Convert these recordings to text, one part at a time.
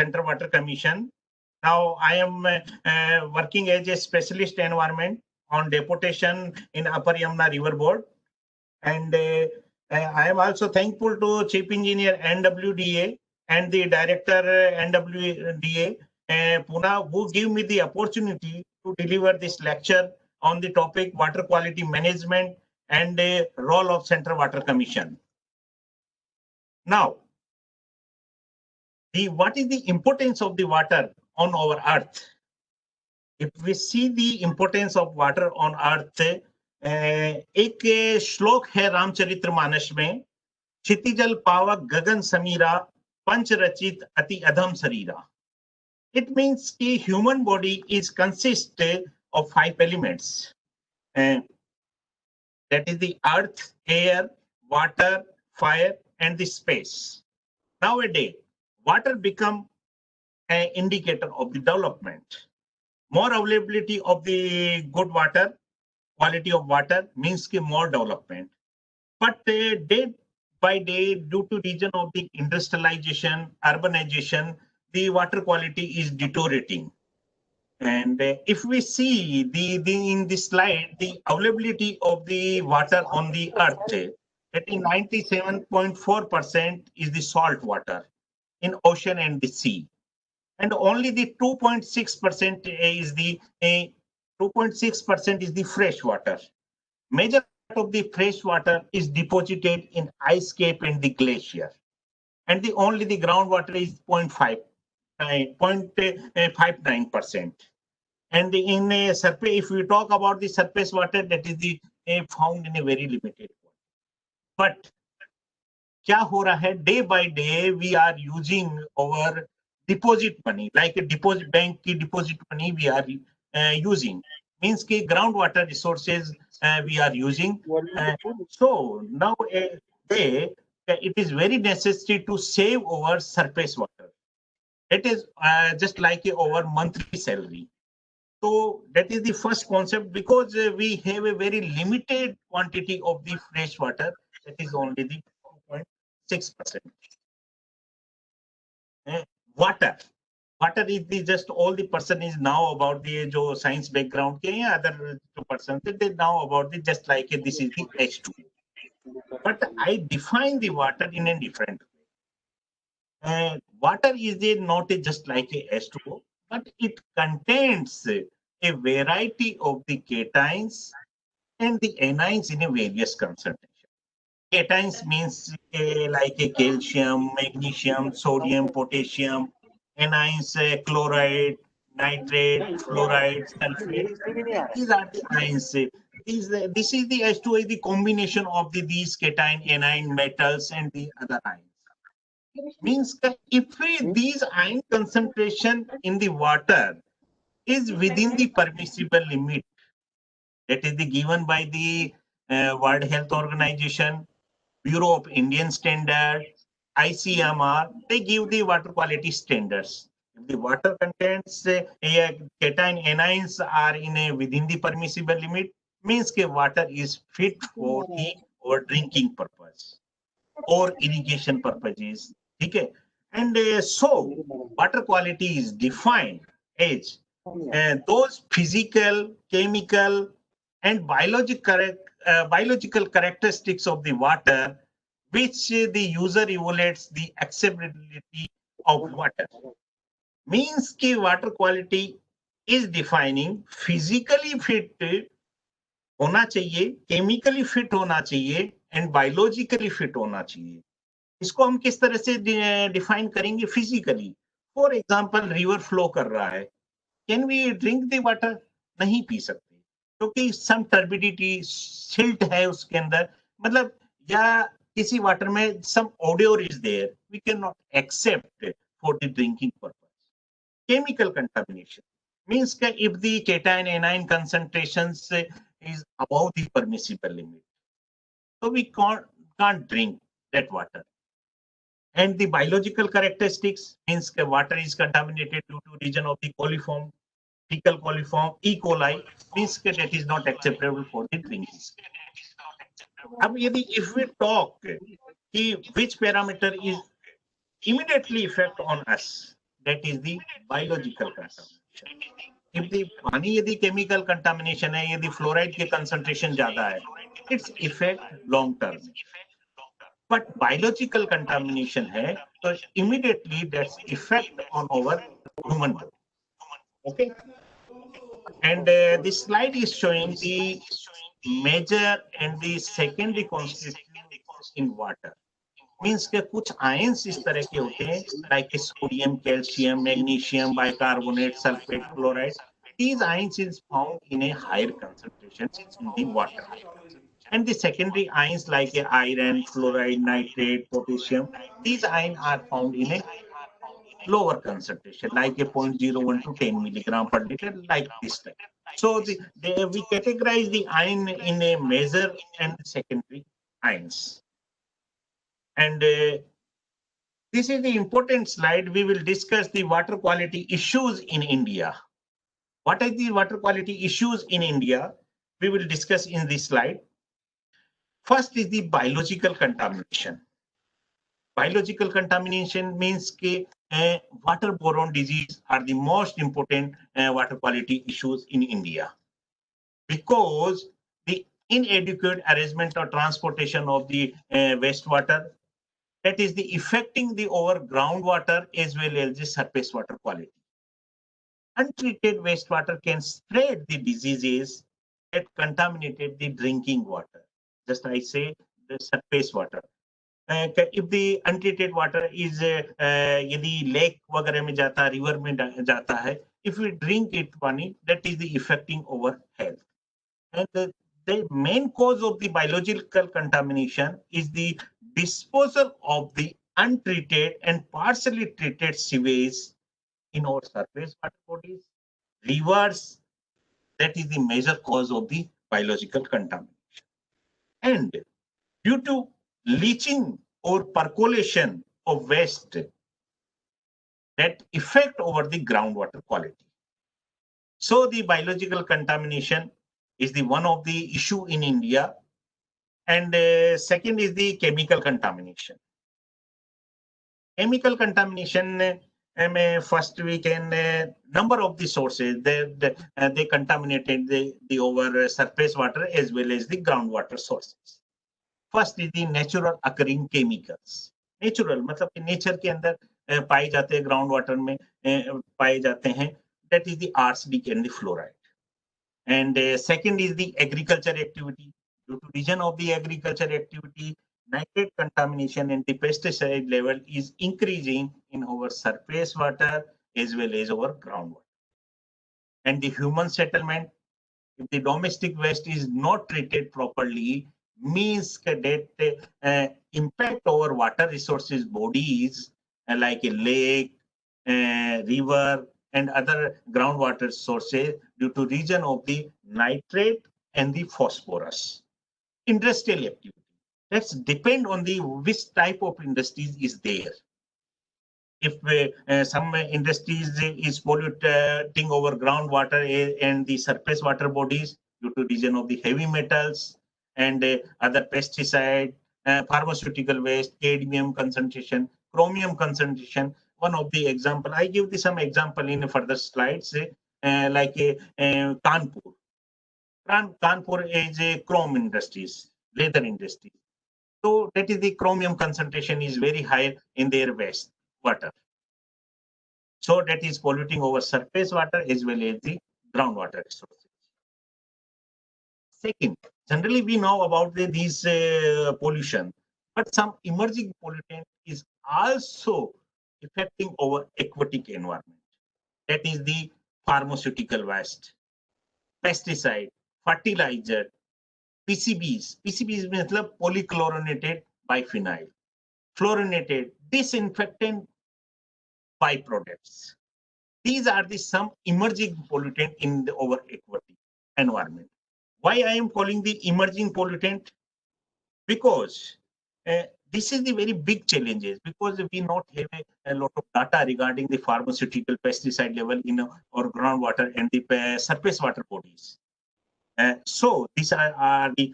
Central Water Commission. Now I am working as a specialist environment on deportation in Upper Yamuna River Board. And I am also thankful to Chief Engineer NWDA and the Director NWDA Pune, who give me the opportunity to deliver this lecture on the topic water quality management and the role of Central Water Commission. Now, what is the importance of the water on our earth? If we see the importance of water on earth, एक श्लोक है रामचरितमानस में, क्षितिजल पावक गगन समीरा पंच रचित अति अधम शरीरा. It means the human body is consist of 5 elements. That is the earth, air, water, fire, and the space. Nowadays, water become an indicator of the development. More availability of the good water, quality of water means more development. But day by day, due to reason of the industrialization, urbanization, the water quality is deteriorating. And if we see in this slide, the availability of the water on the earth, that is 97.4% is the salt water in ocean and the sea. And only the 2.6% is the 2.6% is the fresh water. Major part of the fresh water is deposited in ice cap and the glacier, and only the groundwater is 0.59%. And in a surface, if we talk about the surface water, that is the found in a very limited way. But क्या हो रहा है, day by day we are using our deposit money, like a deposit bank की deposit money we are using, means कि groundwater resources we are using. So now it is very necessary to save our surface water. It is just like our monthly salary. So that is the first concept, because we have a very limited quantity of the fresh water, that is only the 2.6%. Water is the just all the person is now about the jo science background ke other person, they now about the just like this is the H2. But I define the water in a different way. Water is not just like a H2O, but it contains a variety of the cations and the anions in a various concentration. Cations means like a calcium, magnesium, sodium, potassium, anions, chloride, nitrate, fluoride, sulfate. These are the ions. This is the H2O, the combination of these cation, anion, metals, and the other ions. Means that if these ion concentration in the water is within the permissible limit, that is given by the World Health Organization, Bureau of Indian Standard, ICMR, they give the water quality standards. If the water contains cation anions are within the permissible limit, means that water is fit for the or drinking purpose or irrigation purposes. Okay? And so water quality is defined as those physical, chemical, and biological characteristics of the water which the user evaluates the acceptability of water. Means कि water quality is defining physically fit होना चाहिए, chemically fit होना चाहिए, and biologically fit होना चाहिए. इसको हम किस तरह से डिफाइन करेंगे? Physically. For example river flow कर रहा है, can we drink the water? नहीं पी सकते, क्योंकि सम टर्बिडिटी, सिल्ट है उसके अंदर, मतलब या किसी वाटर में some odour is there, we can not accept for the drinking purpose. Chemical contamination means that if the cation anion concentrations is above the permissible limit, so we can't drink that water. And the biological characteristics means that water is contaminated due to region of the coliform, fecal coliform, E. coli, means that it is not acceptable for the drinking. If we talk which parameter is immediately effect on us, that is the biological contamination. If the पानी यदि chemical contamination है, यदि fluoride के concentration ज़्यादा है, its effect long term. But biological contamination है, so immediately that's effect on our human body. Okay. And this slide is showing the major and the secondary constituents in water. Means के कुछ ions इस तरह के होते हैं, like sodium, calcium, magnesium, bicarbonate, sulfate, chloride. These ions is found in a higher concentration in the water. And the secondary ions like iron, fluoride, nitrate, potassium, these ions are found in a lower concentration, like a 0.01 to 10 milligram per liter, like this type. So we categorize the ion in a major and secondary ions. And this is the important slide. We will discuss the water quality issues in India. What are the water quality issues in India? We will discuss in this slide. First is the biological contamination. Biological contamination means that waterborne disease are the most important water quality issues in India, because the inadequate arrangement or transportation of the wastewater, that is the affecting the over groundwater as well as the surface water quality. Untreated wastewater can spread the diseases that contaminated the drinking water. Just I say the surface water. If the untreated water is यदि lake वगैरह में जाता है, river में जाता है, if we drink it पानी, that is the affecting our health. And the main cause of the biological contamination is the disposal of the untreated and partially treated sewage in our surface water bodies, rivers. That is the major cause of the biological contamination. And due to leaching or percolation of waste, that affect over the groundwater quality. So the biological contamination is the one of the issue in India. And second is the chemical contamination. Chemical contamination, first we can number of the sources they contaminated the over surface water as well as the groundwater sources. First is the natural occurring chemicals. Natural मतलब कि nature के अंदर पाए जाते हैं, ground water में पाए जाते हैं, that is the arsenic and the fluoride. And second is the agriculture activity. Due to region of the agriculture activity, nitrate contamination and the pesticide level is increasing in our surface water as well as our groundwater. And the human settlement, if the domestic waste is not treated properly, means that impact over water resources bodies like a lake, river, and other groundwater sources due to region of the nitrate and the phosphorus. Industrial activity, that's depend on the which type of industries is there. If some industries is polluting over groundwater and the surface water bodies due to region of the heavy metals and other pesticide, pharmaceutical waste, cadmium concentration, chromium concentration. One of the example, I give some example in further slides, like Kanpur. Kanpur is a chrome industries, leather industry. So that is the chromium concentration is very high in their waste water. So that is polluting over surface water as well as the groundwater resources. Second, generally we know about these pollution, but some emerging pollutant is also affecting our aquatic environment. That is the pharmaceutical waste, pesticide, fertilizer, PCBs. PCBs means polychlorinated biphenyl, fluorinated, disinfectant byproducts. These are the some emerging pollutant in our aquatic environment. Why I am calling the emerging pollutant? Because this is the very big challenges, because we not have a lot of data regarding the pharmaceutical pesticide level in our groundwater and the surface water bodies. So these are the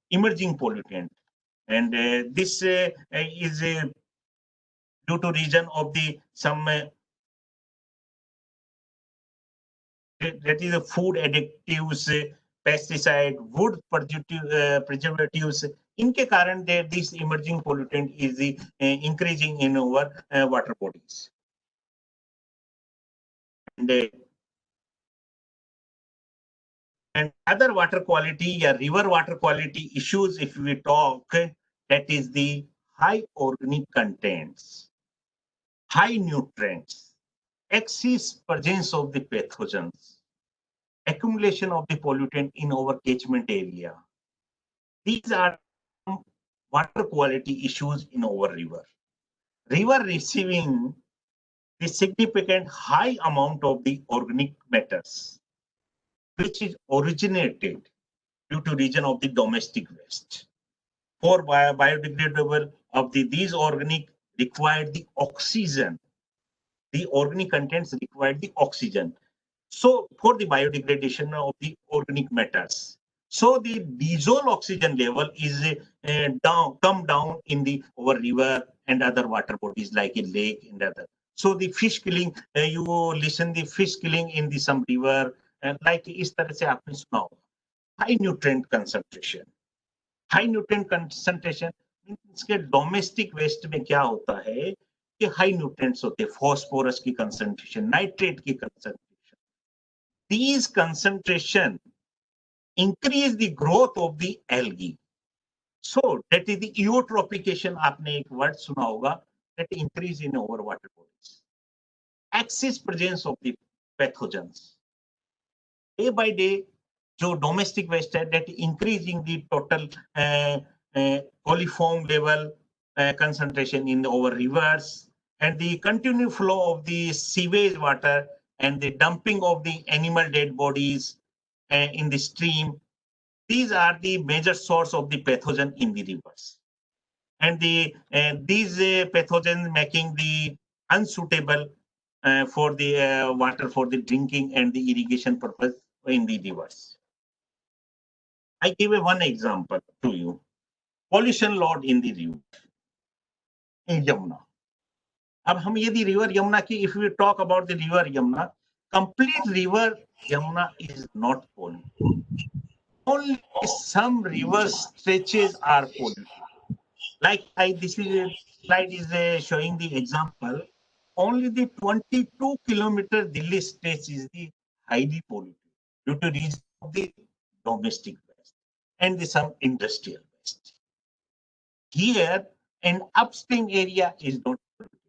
emerging pollutant, and this is due to region of the some that is the food additives, pesticide, wood preservatives. इनके कारण this emerging pollutant is increasing in our water bodies. And other water quality, river water quality issues, if we talk, that is the high organic contents, high nutrients, excess presence of the pathogens, accumulation of the pollutant in our catchment area. These are water quality issues in our river. River receiving the significant high amount of the organic matters, which is originated due to region of the domestic waste. For biodegradable of these organic required the oxygen. The organic contents required the oxygen. So for the biodegradation of the organic matters. So the dissolved oxygen level is come down in the our river and other water bodies like a lake and other. So the fish killing, you listen the fish killing in the some river, like इस तरह से आपने सुना होगा. High nutrient concentration. High nutrient concentration means के domestic waste में क्या होता है कि high nutrients होते हैं, phosphorus की concentration, nitrate की concentration. These concentration increase the growth of the algae. So that is the eutrophication. आपने एक word सुना होगा, that increase in our water bodies. Excess presence of the pathogens. Day by day, जो domestic waste है, that increasing the total coliform level concentration in our rivers, and the continued flow of the sewage water and the dumping of the animal dead bodies in the stream. These are the major source of the pathogen in the rivers. And these pathogens making the unsuitable for the water for the drinking and the irrigation purpose in the rivers. I give one example to you. Pollution load in the river in Yamuna. अब हम यदि river Yamuna की, if we talk about the river Yamuna, complete river Yamuna is not polluted. Only some river stretches are polluted. Like this is slide is showing the example. Only the 22-kilometer Delhi stretch is the highly polluted due to reason of the domestic waste and some industrial waste. Here, an upstream area is not polluted,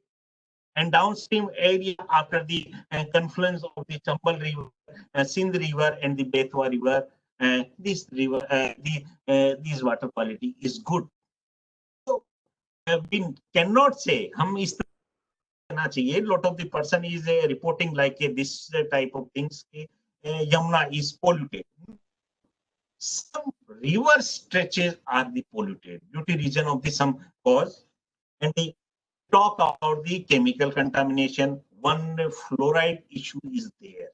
and downstream area after the confluence of the Chambal River, Sindh River, and the Betwa River, this river, this water quality is good. So we cannot say हम इस तरह चाहिए. Lot of the person is reporting like this type of things. Yamuna is polluted. Some river stretches are the polluted due to reason of the some cause, and they talk about the chemical contamination. One fluoride issue is there.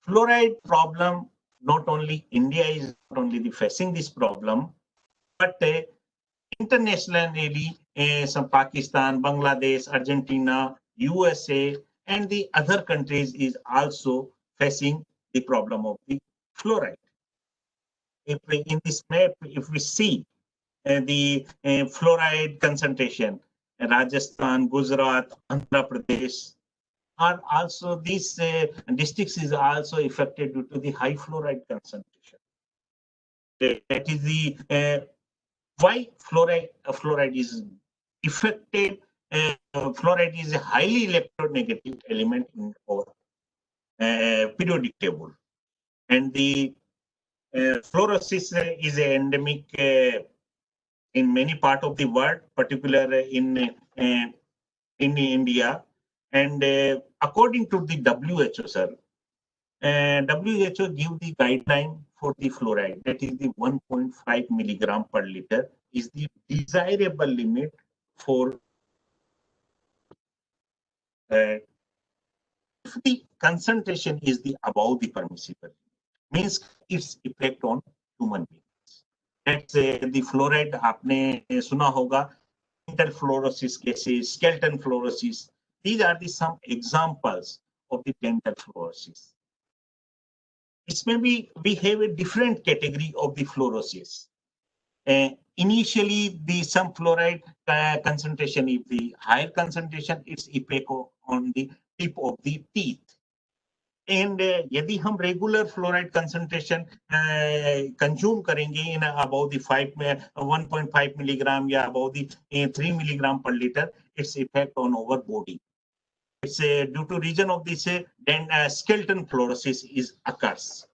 Fluoride problem, not only India is not only facing this problem, but internationally, some Pakistan, Bangladesh, Argentina, USA, and the other countries is also facing the problem of the fluoride. If we, in this map, if we see the fluoride concentration, Rajasthan, Gujarat, Andhra Pradesh, are also these districts is also affected due to the high fluoride concentration. That is the why fluoride is affected. Fluoride is a highly electronegative element in our periodic table, and the fluorosis is endemic in many parts of the world, particularly in India. And according to the WHO, sir, WHO give the guideline for the fluoride, that is the 1.5 milligram per liter is the desirable limit for if the concentration is the above the permissible, means its effect on human beings. That's the fluoride आपने सुना होगा, interfluorosis cases, skeleton fluorosis. These are the some examples of the dental fluorosis. इसमें भी we have a different category of the fluorosis. Initially, the some fluoride concentration, if the higher concentration, it's effect on the tip of the teeth. And यदि हम regular fluoride concentration consume करेंगे in about the 1.5 milligram या about the 3 milligram per liter, its effect on our body. It's due to reason of this, then skeleton fluorosis is occurs.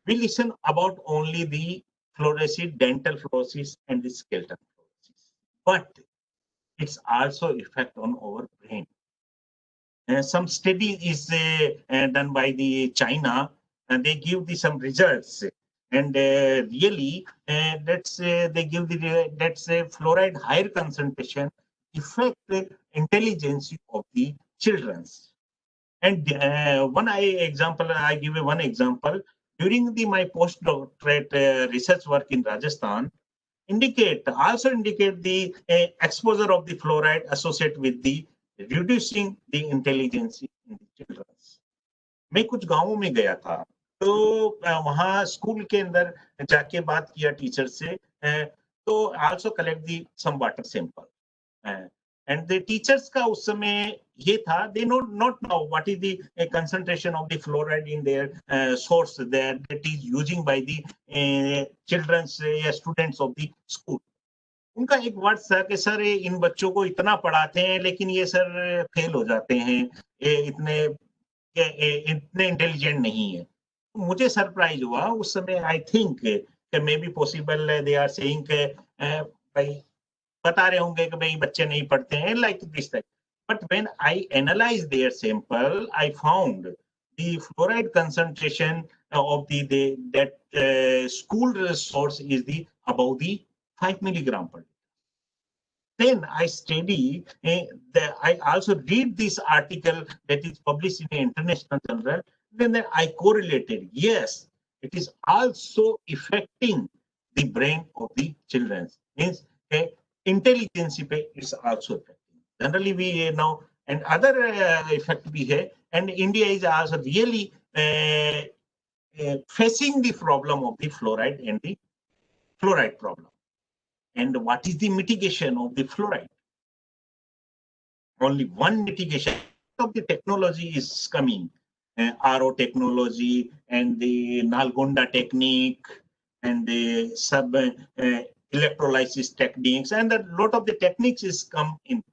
We listen about only the fluorosis, dental fluorosis, and the skeleton fluorosis, but it's also effect on our brain. Some study is done by the China, and they give the some results, and really they give the that's fluoride higher concentration affect the intelligence of the children's. And I give you one example. During my postdoctorate research work in Rajasthan, also indicate the exposure of the fluoride associated with the reducing the intelligence in the children. मैं कुछ गांवों में गया था, तो वहां school के अंदर जाके बात किया टीचर से, तो also collect the some water sample. And the teachers का उस समय ये था, they not know what is the concentration of the fluoride in their source that is using by the children's students of the school. उनका एक word था कि sir इन बच्चों को इतना पढ़ाते हैं लेकिन ये सर फेल हो जाते हैं, ये इतने इंटेलिजेंट नहीं है. मुझे सरप्राइज हुआ उस समय. I think maybe possible they are saying भाई बता रहे होंगे कि भाई बच्चे नहीं पढ़ते हैं, like this type. But when I analyse their sample, I found the fluoride concentration of that school source is the above the 5 milligram per liter. Then I study, I also read this article that is published in the International Journal. Then I correlated, yes, it is also affecting the brain of the children. Means intelligence is also affecting. Generally, we now, and other effect we have, and India is also really facing the problem of the fluoride and the fluoride problem. And what is the mitigation of the fluoride? Only one mitigation of the technology is coming. RO technology and the Nalgonda technique and the sub electrolysis techniques, and a lot of the techniques is come in,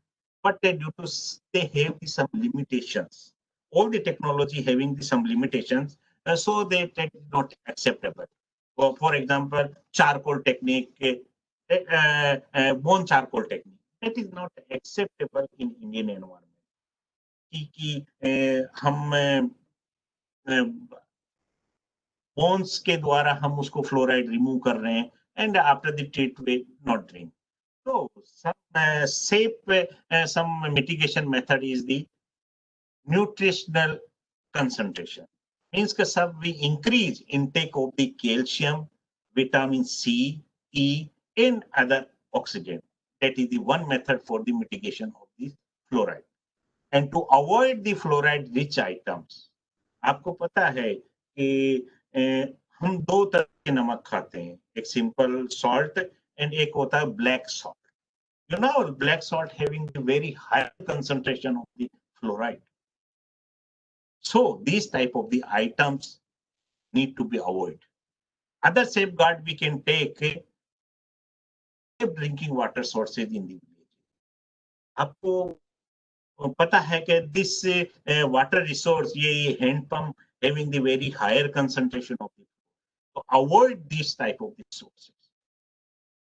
but due to they have some limitations. All the technology having some limitations, so they not acceptable. For example, charcoal technique, bone charcoal technique, that is not acceptable in Indian environment. कि हम bones के द्वारा हम उसको fluoride remove कर रहे हैं, and after the treatment not drink. So some safe some mitigation method is the nutritional concentration. Means that sub we increase intake of the calcium, vitamin C, E, and other oxygen. That is the one method for the mitigation of the fluoride. And to avoid the fluoride rich items, आपको पता है कि हम दो तरह के नमक खाते हैं, एक सिंपल सॉल्ट एंड एक होता है black salt. You know, black salt having a very high concentration of the fluoride. So these type of the items need to be avoided. Other safeguard we can take drinking water sources in the village. आपको पता है कि this water resource, ये hand pump having the very higher concentration of it. So avoid this type of the sources,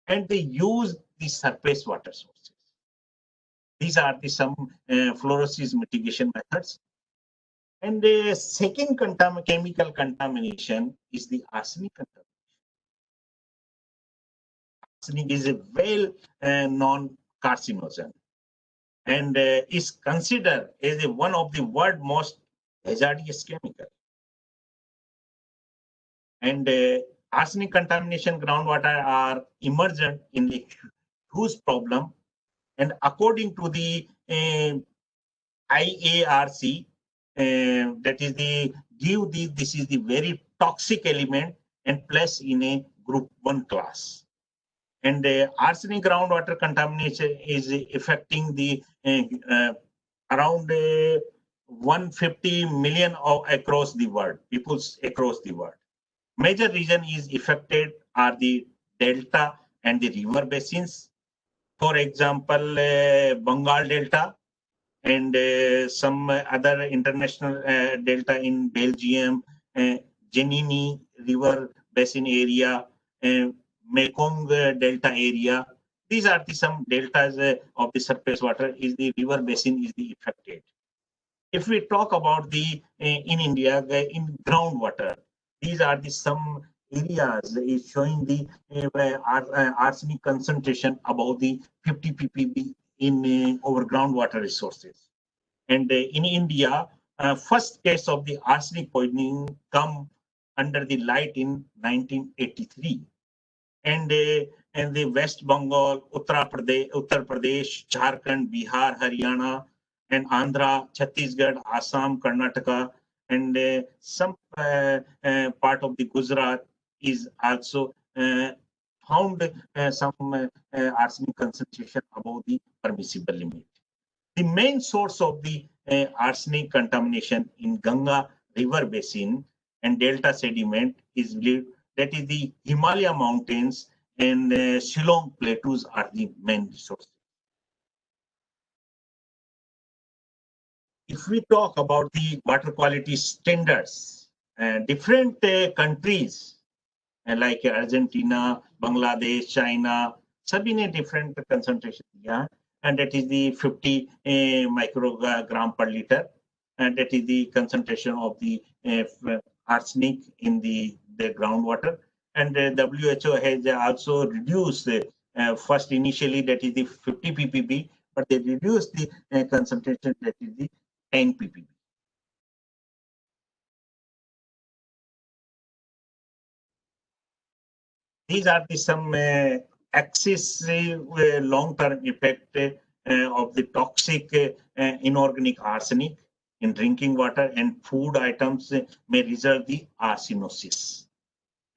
and they use the surface water sources. These are the some fluorosis mitigation methods. And the second chemical contamination is the arsenic contamination. Arsenic is a well-known carcinogen, and is considered as one of the world's most hazardous chemical. And arsenic contamination groundwater are emergent in the huge problem. And according to the IARC, that is the this is the very toxic element and place in a group 1 class. And arsenic groundwater contamination is affecting the around 150 million across the world, peoples across the world. Major region is affected are the delta and the river basins. For example, Bengal Delta and some other international delta in Belgium, Genini River Basin area, Mekong Delta area. These are the some deltas of the surface water. Is the river basin is the affected. If we talk about the in India in groundwater, these are the some areas is showing the arsenic concentration above the 50 ppb in our groundwater resources. And in India, first case of the arsenic poisoning come under the light in 1983. And the West Bengal, Uttar Pradesh, Jharkhand, Bihar, Haryana, and Andhra, Chhattisgarh, Assam, Karnataka, and some part of the Gujarat is also found some arsenic concentration above the permissible limit. The main source of the arsenic contamination in Ganga river basin and delta sediment is believed that is the Himalaya mountains and Shillong plateaus are the main sources. If we talk about the water quality standards, different countries like Argentina, Bangladesh, China, सभी ने different concentration दिया, and that is the 50 microgram per liter, and that is the concentration of the arsenic in the groundwater. And WHO has also reduced first initially that is the 50 ppb, but they reduced the concentration that is the 10 ppb. These are the some excessive long-term effect of the toxic inorganic arsenic in drinking water and food items may result the arsenosis.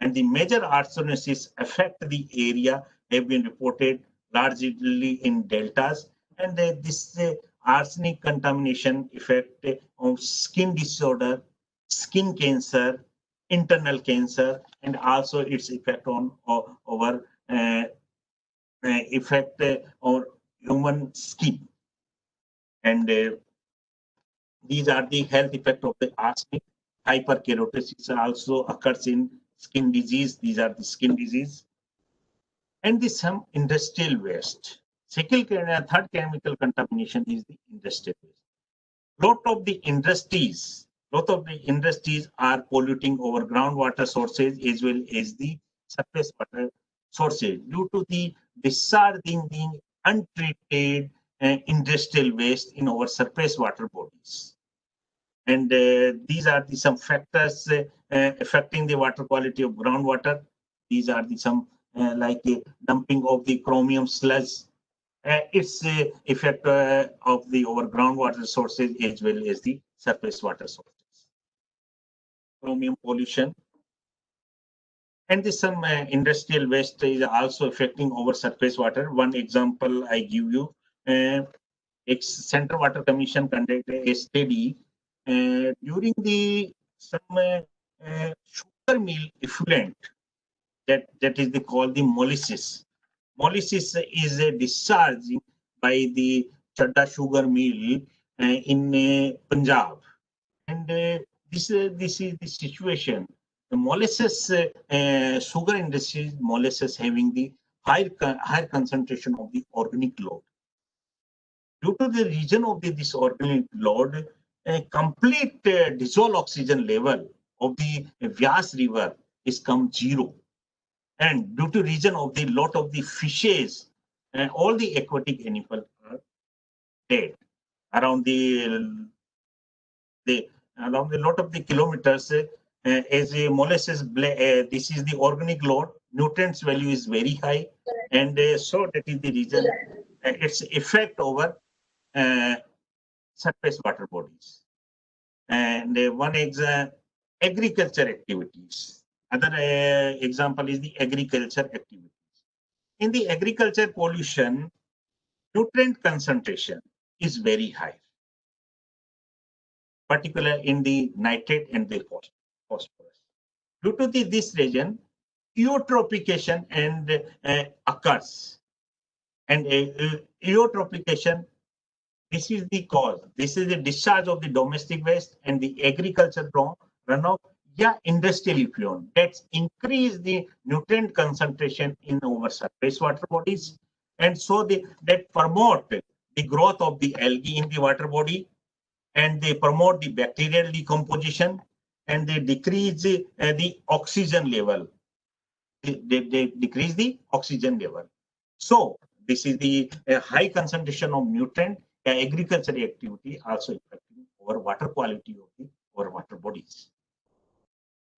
And the major arsenosis affect the area have been reported largely in deltas, and this arsenic contamination effect of skin disorder, skin cancer, internal cancer, and also its effect on our effect on human skin. And these are the health effect of the arsenic. Hyperkeratosis also occurs in skin disease. These are the skin disease. And the some industrial waste. Third chemical contamination is the industrial waste. Lot of the industries are polluting our groundwater sources as well as the surface water sources due to the discharging the untreated industrial waste in our surface water bodies. And these are the some factors affecting the water quality of groundwater. These are the some like dumping of the chromium sludge. Its effect of the our groundwater sources as well as the surface water sources. Chromium pollution. And this some industrial waste is also affecting our surface water. One example I give you, Central Water Commission conducted a study during the some sugar mill effluent that is called the molasses. Molasses is discharged by the Chadda sugar mill in Punjab, and this is the situation. The molasses sugar industry molasses having the higher concentration of the organic load. Due to the region of this organic load, a complete dissolved oxygen level of the Vyas river is come zero. And due to region of the lot of the fishes and all the aquatic animals are dead around the lot of the kilometers. As a molasses, this is the organic load. Nutrients value is very high, and so that is the reason its effect over surface water bodies. And one is agriculture activities. Other example is the agriculture activities. In the agriculture pollution, nutrient concentration is very high, particularly in the nitrate and the phosphorus. Due to this region, eutrophication and occurs. And eutrophication, this is the cause. This is the discharge of the domestic waste and the agriculture runoff, yeah, industrial effluent. That's increase the nutrient concentration in our surface water bodies, and so that promote the growth of the algae in the water body, and they promote the bacterial decomposition, and they decrease the oxygen level. They decrease the oxygen level. So this is the high concentration of nutrient. Agricultural activity also affecting our water quality of our water bodies.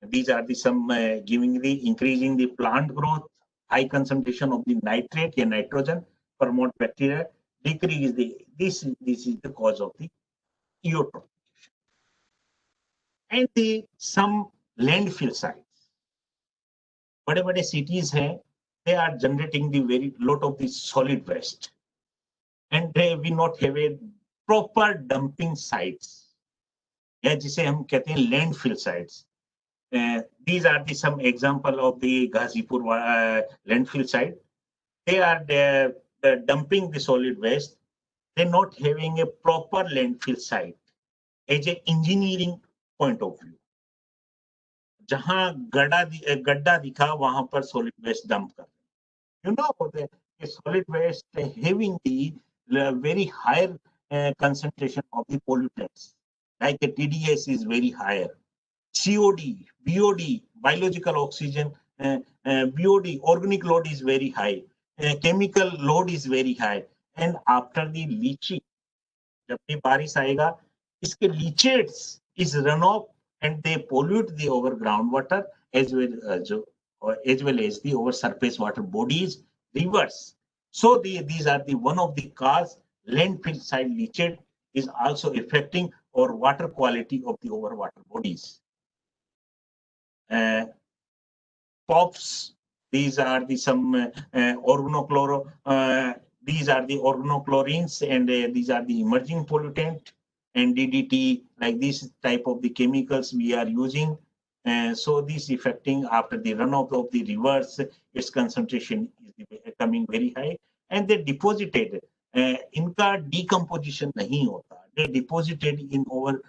These are the some giving the increasing the plant growth, high concentration of the nitrate and nitrogen, promote bacteria, decrease the this is the cause of the eutrophication. And the some landfill sites, बड़े-बड़े cities हैं, they are generating the very lot of the solid waste, and we not have a proper dumping sites, या जिसे हम कहते हैं landfill sites. These are the some example of the Ghazipur landfill site. They are dumping the solid waste. They're not having a proper landfill site as a engineering point of view. जहां गड्ढा दिखा वहां पर solid waste dump कर. You know the solid waste having the very higher concentration of the pollutants, like the TDS is very higher. COD, BOD, biological oxygen, BOD, organic load is very high. Chemical load is very high. And after the leaching, जब भी बारिश आएगा, इसके leachates is runoff and they pollute the over groundwater as well as the over surface water bodies, rivers. So these are the one of the cause. Landfill side leachate is also affecting our water quality of the over water bodies. POPs, these are the some these are the organochlorines, and these are the emerging pollutant, and DDT, like this type of the chemicals we are using. So this affecting after the runoff of the rivers, its concentration is becoming very high, and they deposited. इनका decomposition नहीं होता. They deposited in our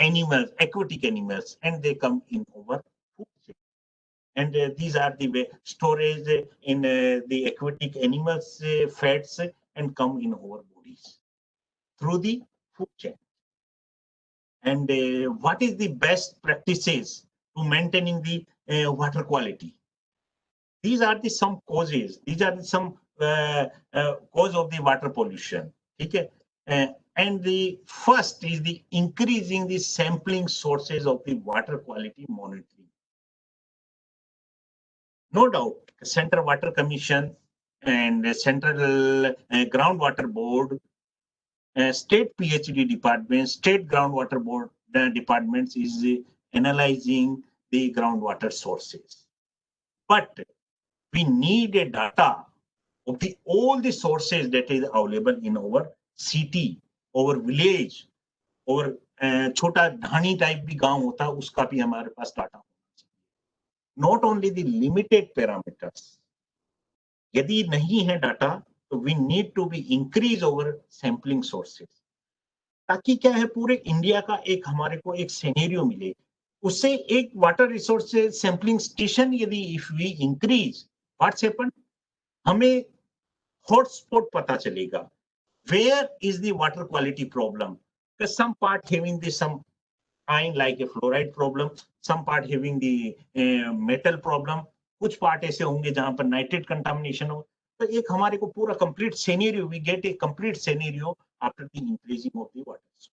animals, aquatic animals, and they come in our food chain. And these are the storage in the aquatic animals fats and come in our bodies through the food chain. And what is the best practices to maintaining the water quality? These are the some causes. These are the some cause of the water pollution. Okay. And the first is the increasing the sampling sources of the water quality monitoring. No doubt, Central Water Commission and Central Groundwater Board, state PhD departments, state groundwater board departments is analyzing the groundwater sources. But we need a data of all the sources that is available in our city, our village, our छोटा ढाणी type भी गांव होता है, उसका भी हमारे पास data होना चाहिए. Not only the limited parameters. यदि नहीं है डाटा, तो we need to be increase our sampling sources. ताकि क्या है, पूरे इंडिया का एक हमारे को एक सिनेरियो मिले. उससे एक वाटर रिसोर्स सैंपलिंग स्टेशन यदि if we increase, what's happen, हमें हॉटस्पॉट पता चलेगा. Where is the water quality problem? Because some part having the some iron like a fluoride problem, some part having the metal problem, कुछ part ऐसे होंगे जहां पर nitrate contamination हो. तो एक हमारे को पूरा complete scenario, we get a complete scenario after the increasing of the water.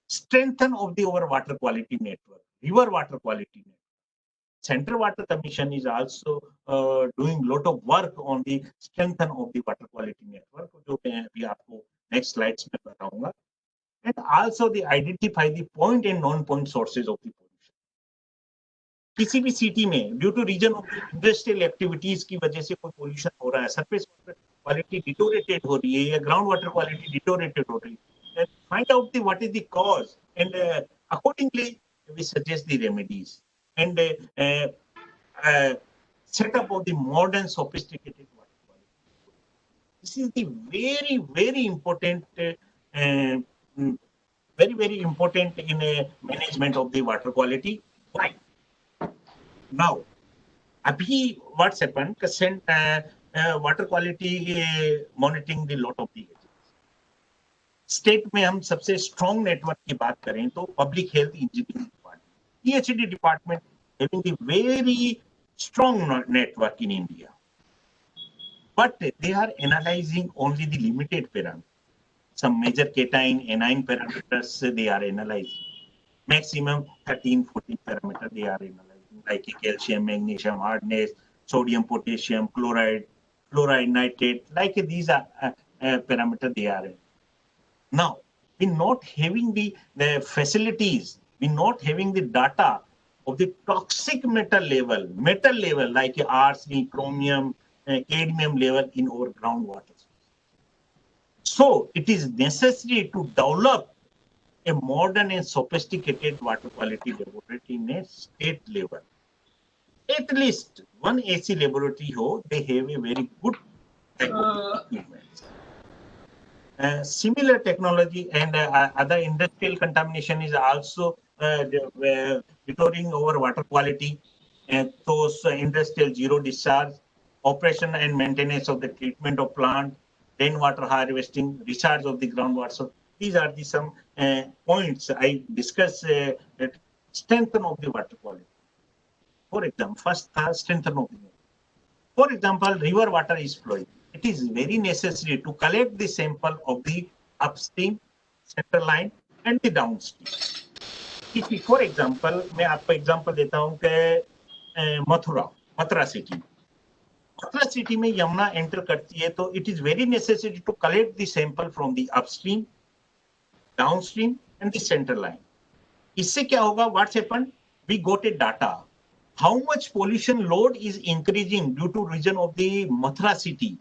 Strengthen of the our water quality network, river water quality network. Central Water Commission is also doing lot of work on the strengthen of the water quality network, जो मैं अभी आपको next slides में बताऊंगा. and also they identify the point and non-point sources of the pollution. किसी भी city में due to reason of industrial activities की वजह से कोई पोल्यूशन हो रहा है, सरफेस वाटर क्वालिटी डिटोरेटेड हो रही है या ग्राउंड वाटर क्वालिटी डिटोरेटेड हो रही है, find out the what is the cause and accordingly we suggest the remedies and set up of the modern sophisticated water quality. This is the very important, very important in a management of the water quality. Why? Now, abhi what's happened? Water quality monitoring the lot of the state में हम सबसे strong network की बात करें तो public health engineering department, PhD department having the very strong network in India, but they are analyzing only the limited parameters. Some major cation, anion parameters they are analyzing. Maximum 13-14 parameters they are analyzing, like calcium, magnesium, hardness, sodium, potassium, chloride, nitrate, like these are parameters they are in. Now, we're not having the facilities, we're not having the data of the toxic metal level like arsenic, chromium, cadmium level in our groundwater. So it is necessary to develop a modern and sophisticated water quality laboratory in a state level. At least one AC laboratory they have a very good type of equipment. Similar technology and other industrial contamination is also deteriorating our water quality. Those industrial zero discharge, operation and maintenance of the treatment of plant, rainwater harvesting, recharge of the groundwater. So these are the some points I discuss. Strengthen of the water quality. For example, first strengthen of the. For example, river water is flowing. It is very necessary to collect the sample of the upstream, center line, and the downstream. For example, मैं आपको example देता हूँ कि Mathura city में Yamuna enter करती है, तो it is very necessary to collect the sample from the upstream, downstream, and the center line. इससे क्या होगा? What's happened? We got a data. How much pollution load is increasing due to region of the Mathura city?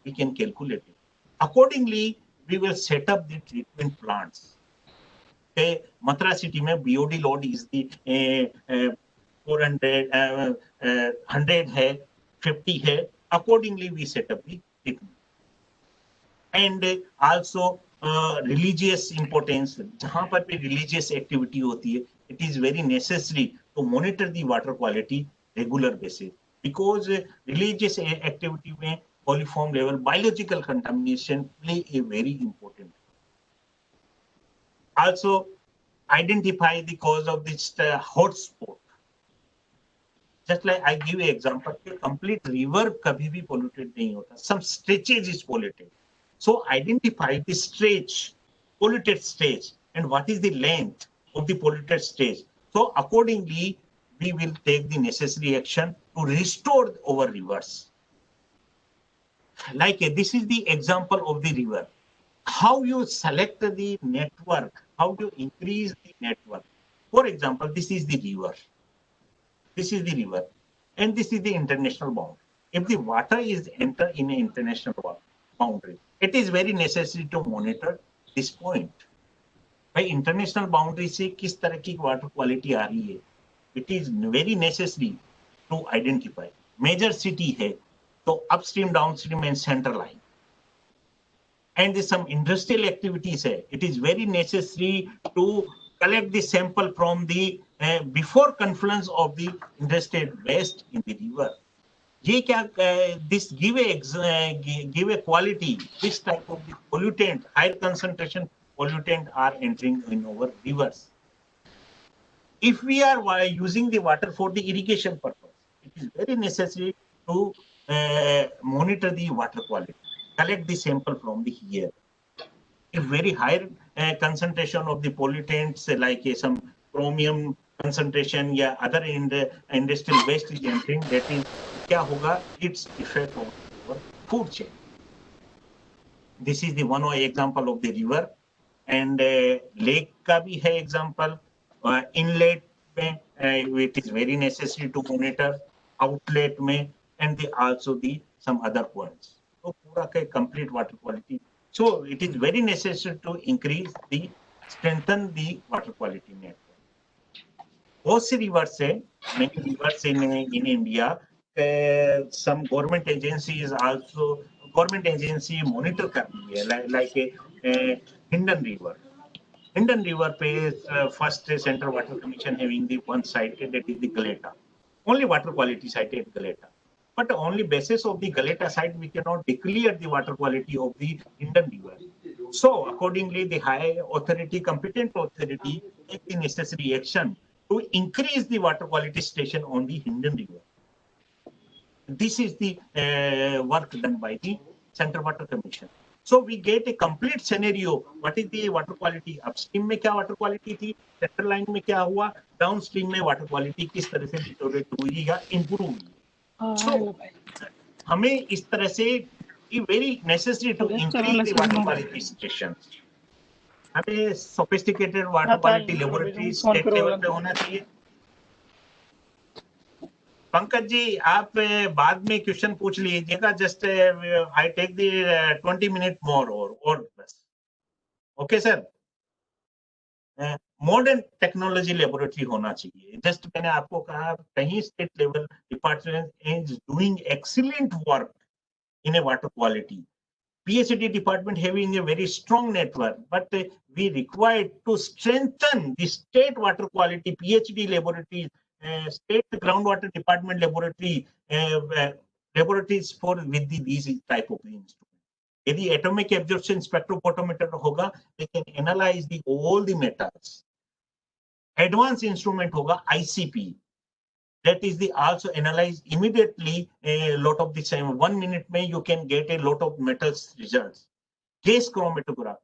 We can calculate it. Accordingly, we will set up the treatment plants. Mathura city mein BOD load is the 400, 100 hai, 50 hai. Accordingly, we set up the treatment. And also religious importance. जहाँ पर भी religious activity होती है, it is very necessary to monitor the water quality regular basis, because religious activity में coliform level biological contamination play a very important. Also, identify the cause of this hotspot. Just like I give an example, a complete river कभी भी polluted नहीं होता. Some stretches is polluted. So identify the stretch, polluted stretch, and what is the length of the polluted stretch. So accordingly, we will take the necessary action to restore our rivers. Like this is the example of the river. How you select the network, how to increase the network. For example, this is the river. This is the river, and this is the international boundary. If the water is enter in an international boundary, it is very necessary to monitor this point. By international boundary से किस तरह की water quality आ रही है, it is very necessary to identify. Major city है, तो upstream, downstream, and center line. And there's some industrial activities है. It is very necessary to collect the sample from the before confluence of the industrial waste in the river. ये क्या this give a quality, this type of the pollutant, higher concentration pollutant are entering in our rivers. If we are using the water for the irrigation purpose, it is very necessary to monitor the water quality, collect the sample from the here. If very high concentration of the pollutants like some chromium concentration या other industrial waste is entering, that is क्या होगा? Its effect on our food chain. This is the one example of the river. And lake का भी है example, inlet में it is very necessary to monitor, outlet में, and the also the some other points. तो पूरा का complete water quality, so it is very necessary to increase the strengthen the water quality network. बहुत सी reverse है, many rivers in India, some government agencies also, government agency monitor कर रही है, like Hindon River. Hindon River पे first Central Water Commission having the one cited, that is the Galeta. Only water quality cited Galeta. But only basis of the Galeta site, we cannot declare the water quality of the Hindon River. So accordingly, the high authority, competent authority, take the necessary action to increase the water quality station on the Hindon River. This is the work done by the Central Water Commission. So we get a complete scenario. What is the water quality? Upstream में क्या water quality थी? Central line में क्या हुआ? Downstream में water quality किस तरह से deteriorate हुई या improve हुई? So हमें इस तरह से very necessary to increase the water quality stations. हमें sophisticated water quality laboratories state level पे होना चाहिए. पंकज जी, आप बाद में क्वेश्चन पूछ लीजिएगा, just I take the 20 minute more और बस. Okay sir. Modern technology laboratory होना चाहिए. जस्ट मैंने आपको कहा, कहीं state level department is doing excellent work in a water quality. PhD department having a very strong network, but we required to strengthen the state water quality PhD laboratories, state groundwater department laboratories for with these type of instruments. यदि atomic absorption spectrophotometer होगा, they can analyze all the metals. Advanced instrument होगा ICP. That is also analyze immediately a lot of the same 1 minute में you can get a lot of metals results. Gas chromatograph.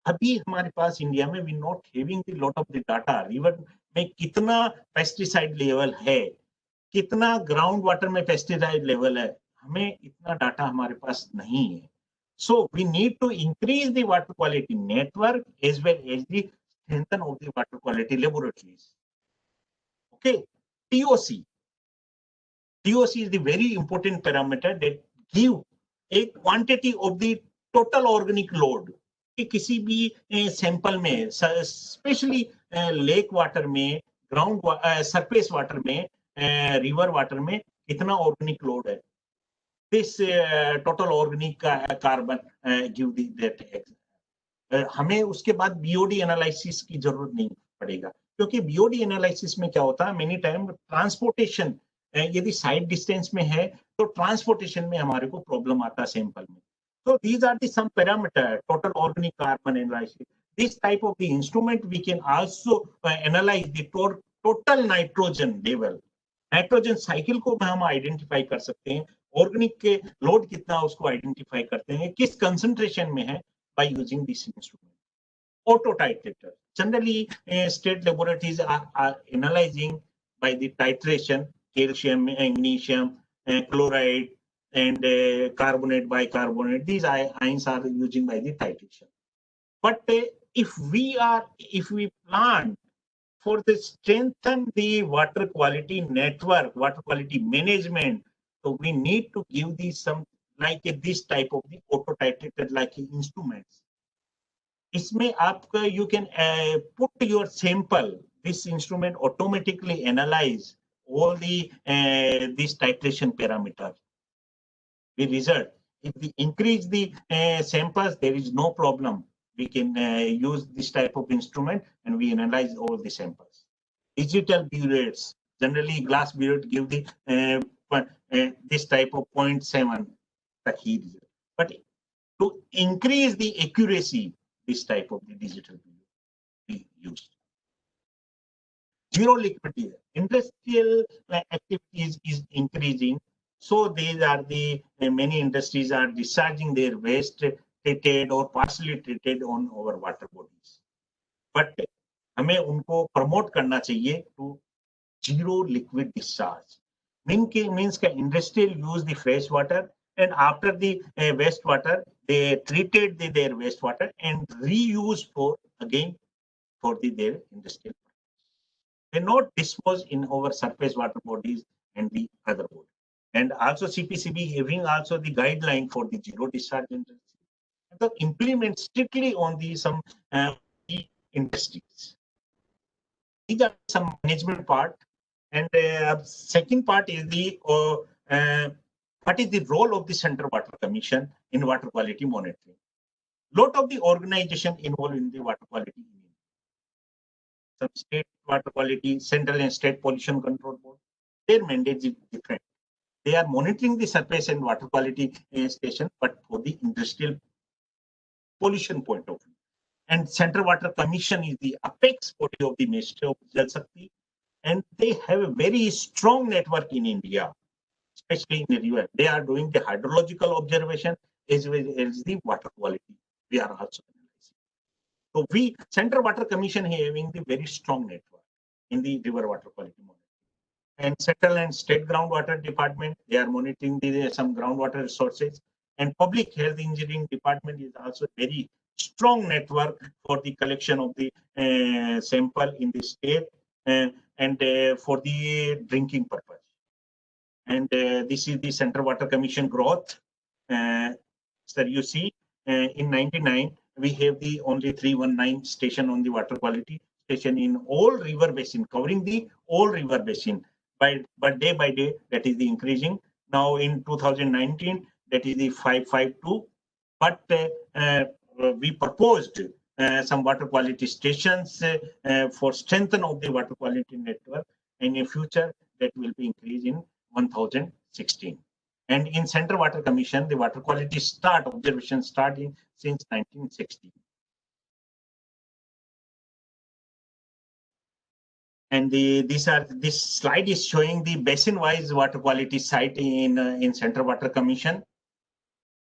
अभी हमारे पास India में we not having the lot of the data. River में कितना pesticide level है, कितना ground water में pesticide level है, हमें इतना डाटा हमारे पास नहीं है. So we need to increase the water quality network as well as the strengthen of the water quality laboratories. Okay, TOC. TOC is the very important parameter that give a quantity of the total organic load. कि किसी भी sample में, specially lake water में, ground surface water में, river water में कितना organic load है. This total organic carbon give that. हमें उसके बाद बीओडी एनालिसिस की जरूरत नहीं पड़ेगा, क्योंकि बीओडी एनालिसिस में क्या होता है, मेनी टाइम ट्रांसपोर्टेशन, यदि साइड डिस्टेंस में है तो ट्रांसपोर्टेशन में हमारे को प्रॉब्लम आता है सैंपल में. So these are the some parameter, total organic carbon analysis. This type of the instrument we can also analyze the total nitrogen level. Nitrogen cycle को हम आइडेंटिफाई कर सकते हैं, ऑर्गेनिक के लोड कितना उसको आइडेंटिफाई करते हैं, किस कंसंट्रेशन में है, by using this instrument. Auto titrator. Generally, state laboratories are analyzing by the titration, calcium, magnesium, chloride, and carbonate, bicarbonate. These ions are using by the titration. But if we plan for the strengthen the water quality network, water quality management, so we need to give these some like this type of the auto titrated like instruments. इसमें आपका you can put your sample. This instrument automatically analyze all the this titration parameters. The result, if we increase the samples, there is no problem. We can use this type of instrument and we analyze all the samples. Digital burettes, generally glass burette give the this type of 0.7 heat result. But to increase the accuracy, this type of the digital burette be used. Zero liquidity, industrial activities is increasing. So these are the many industries are discharging their waste treated or partially treated on our water bodies. But हमें उनको promote करना चाहिए to zero liquid discharge. Means का industrial use the fresh water and after the wastewater they treated their wastewater and reuse for again for their industrial. They not dispose in our surface water bodies and the other bodies. And also CPCB having also the guideline for the zero discharge industry. So implement strictly on the some industries. These are some management part. And second part is the what is the role of the Central Water Commission in water quality monitoring? Lot of the organization involved in the water quality. Some state water quality, central and state pollution control board, their mandate is different. They are monitoring the surface and water quality station, but for the industrial pollution point of view. And Central Water Commission is the apex body of the Ministry of Jal Shakti, and they have a very strong network in India, especially in the river. They are doing the hydrological observation as well as the water quality. We are also analyzing. So we, Central Water Commission, having the very strong network in the river water quality monitoring. And central and state groundwater department, they are monitoring some groundwater resources. And public health engineering department is also very strong network for the collection of the sample in the state and for the drinking purpose. And this is the Central Water Commission growth. So you see, in 99, we have the only 319 station on the water quality station in all river basin, covering the all river basin. But day by day, that is the increasing. Now in 2019, that is the 552. But we proposed some water quality stations for strengthen of the water quality network. And in future, that will be increased in 1016. And in Central Water Commission, the water quality observation starting since 1960. And this slide is showing the basin-wise water quality site in Central Water Commission.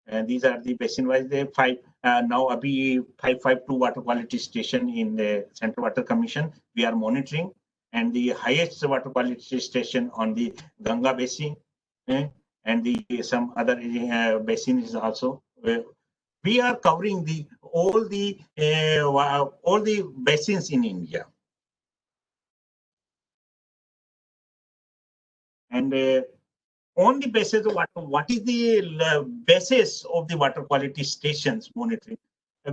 And these are the basin-wise. There five now. Abhi 552 water quality station in the Central Water Commission we are monitoring, and the highest water quality station on the Ganga basin, and the some other basin is also. We are covering all the basins in India. And on the basis of what is the basis of the water quality stations monitoring?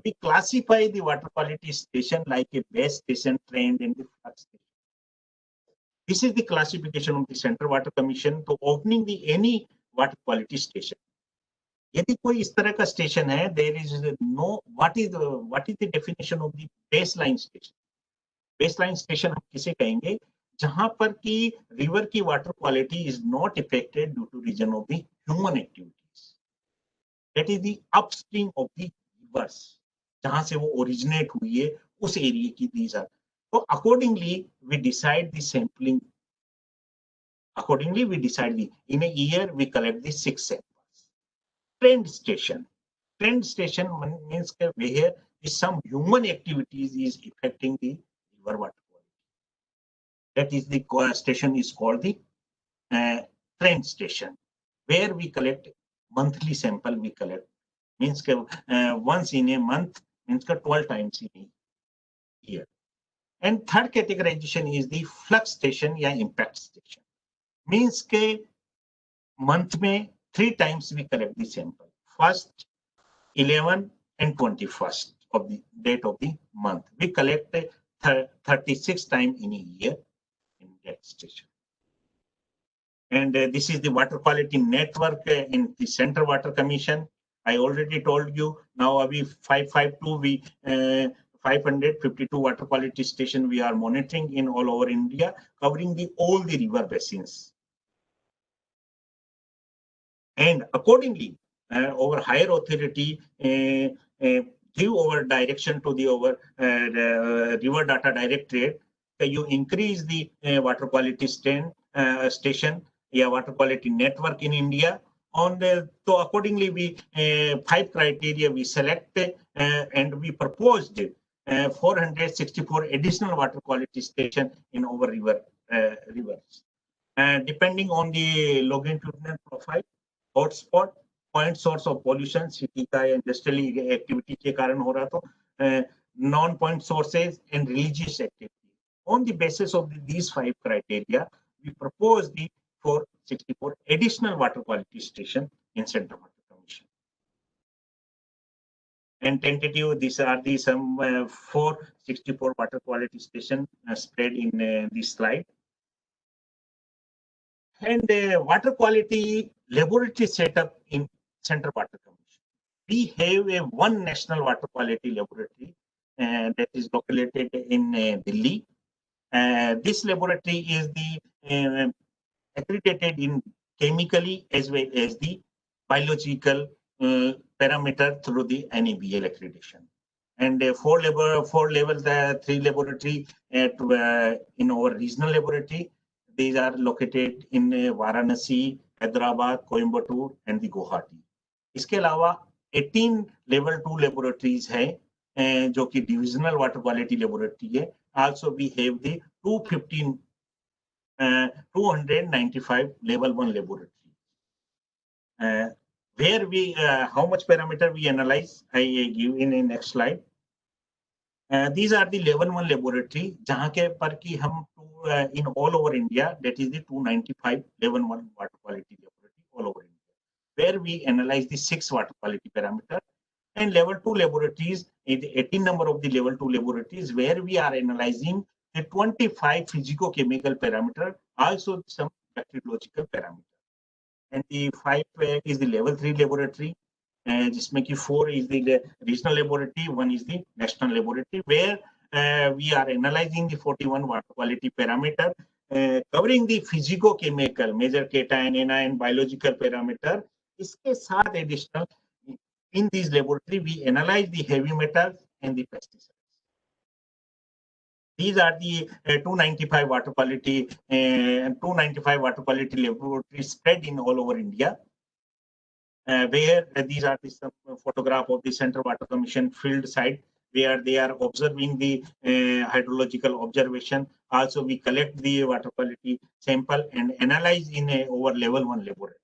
We classify the water quality station like a base station, trend, and the flux station. This is the classification of the Central Water Commission to opening the any water quality station. यदि कोई इस तरह का station है, there is no what is the definition of the baseline station? Baseline station हम किसे कहेंगे? जहां पर की रिवर की water quality is not affected due to reason of the human activities, that is the upstream of the rivers, जहां से वो ओरिजिनेट हुई है उस एरिया की दीज आर. तो accordingly we decide the sampling, accordingly we decide the in a year we collect the 6 samples. Trend station means where some human activities is affecting the river water. That is the station is called the trend station, where we collect monthly sample. We collect means once in a month, means 12 times in a year. And third categorization is the flux station या impact station. Means month में 3 times we collect the sample. First, 11 and 21st of the date of the month. We collect 36 times in a year in that station. And this is the water quality network in the Central Water Commission. I already told you. Now we 552 we 552 water quality station we are monitoring in all over India, covering all the river basins. And accordingly, our higher authority give our direction to the River Data Directorate. You increase the water quality station water quality network in India. So accordingly, we 5 criteria we select and we proposed 464 additional water quality station in our rivers. Depending on the longitudinal profile, hotspot, point source of pollution, city का industrial activity के कारण हो रहा तो non-point sources, and religious activity. On the basis of these 5 criteria, we propose the 464 additional water quality station in Central Water Commission. And tentative, these are the some 464 water quality station spread in this slide. And water quality laboratory setup in Central Water Commission. We have one national water quality laboratory that is located in Delhi. This laboratory is the accredited in chemically as well as the biological parameter through the NABL accreditation. And 4 level 3 laboratory at in our regional laboratory. These are located in Varanasi, Hyderabad, Coimbatore, and the Guwahati. इसके अलावा 18 level 2 laboratories हैं जो कि divisional water quality laboratory है. Also we have the 295 level 1 laboratory. Where we how much parameter we analyze, I give in the next slide. These are the level 1 laboratory जहाँ के पर कि हम in all over India, that is the 295 level 1 water quality laboratory all over India, where we analyze the 6 water quality parameter. And level 2 laboratories, the 18 number of the level 2 laboratories, where we are analyzing the 25 physico-chemical parameter, also some bacteriological parameter. And the 5 is the level 3 laboratory, जिसमें कि 4 is the regional laboratory, 1 is the national laboratory, where we are analyzing the 41 water quality parameter, covering the physico-chemical, major cation, anion, biological parameter. इसके साथ additional, in this laboratory, we analyze the heavy metals and the pesticides. These are the 295 water quality laboratories spread in all over India. Where these are the some photograph of the Central Water Commission field site, where they are observing the hydrological observation. Also, we collect the water quality sample and analyze in over level 1 laboratory.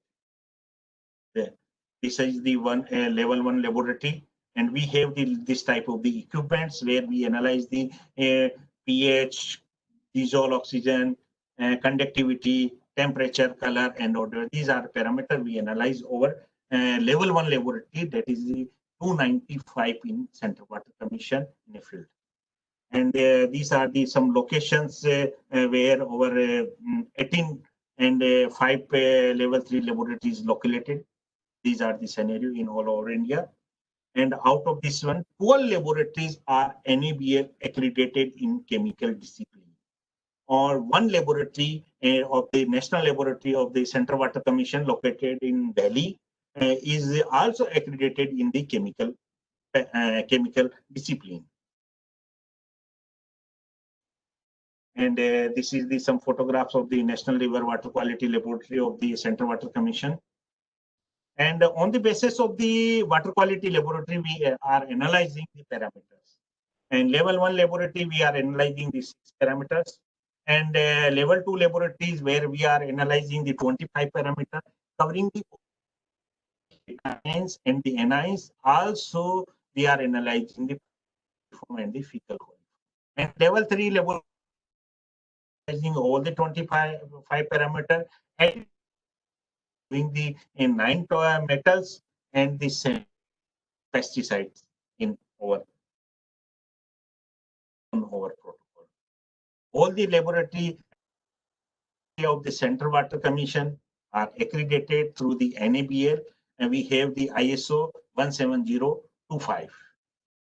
There. This is the level 1 laboratory, and we have this type of the equipments where we analyze the pH, dissolved oxygen, conductivity, temperature, color, and odor. These are parameters we analyze over level 1 laboratory, that is the 295 in Central Water Commission in a field. And these are the some locations where over 18 and 5 level 3 laboratories located. These are the scenario in all over India. And out of this one, 12 laboratories are NABL accredited in chemical discipline. Or 1 laboratory of the National Laboratory of the Central Water Commission located in Delhi is also accredited in the chemical discipline. And this is the some photographs of the National River Water Quality Laboratory of the Central Water Commission. And on the basis of the water quality laboratory, we are analyzing the parameters. And level 1 laboratory, we are analyzing the 6 parameters. And level 2 laboratories, where we are analyzing the 25 parameters, covering the ions and the anions. Also, we are analyzing the form and the fecal coliform. And level 3 laboratory, analyzing all the 25 parameters and doing the 9 metals and the pesticides in our protocol. All the laboratory of the Central Water Commission are accredited through the NABL, and we have the ISO 17025.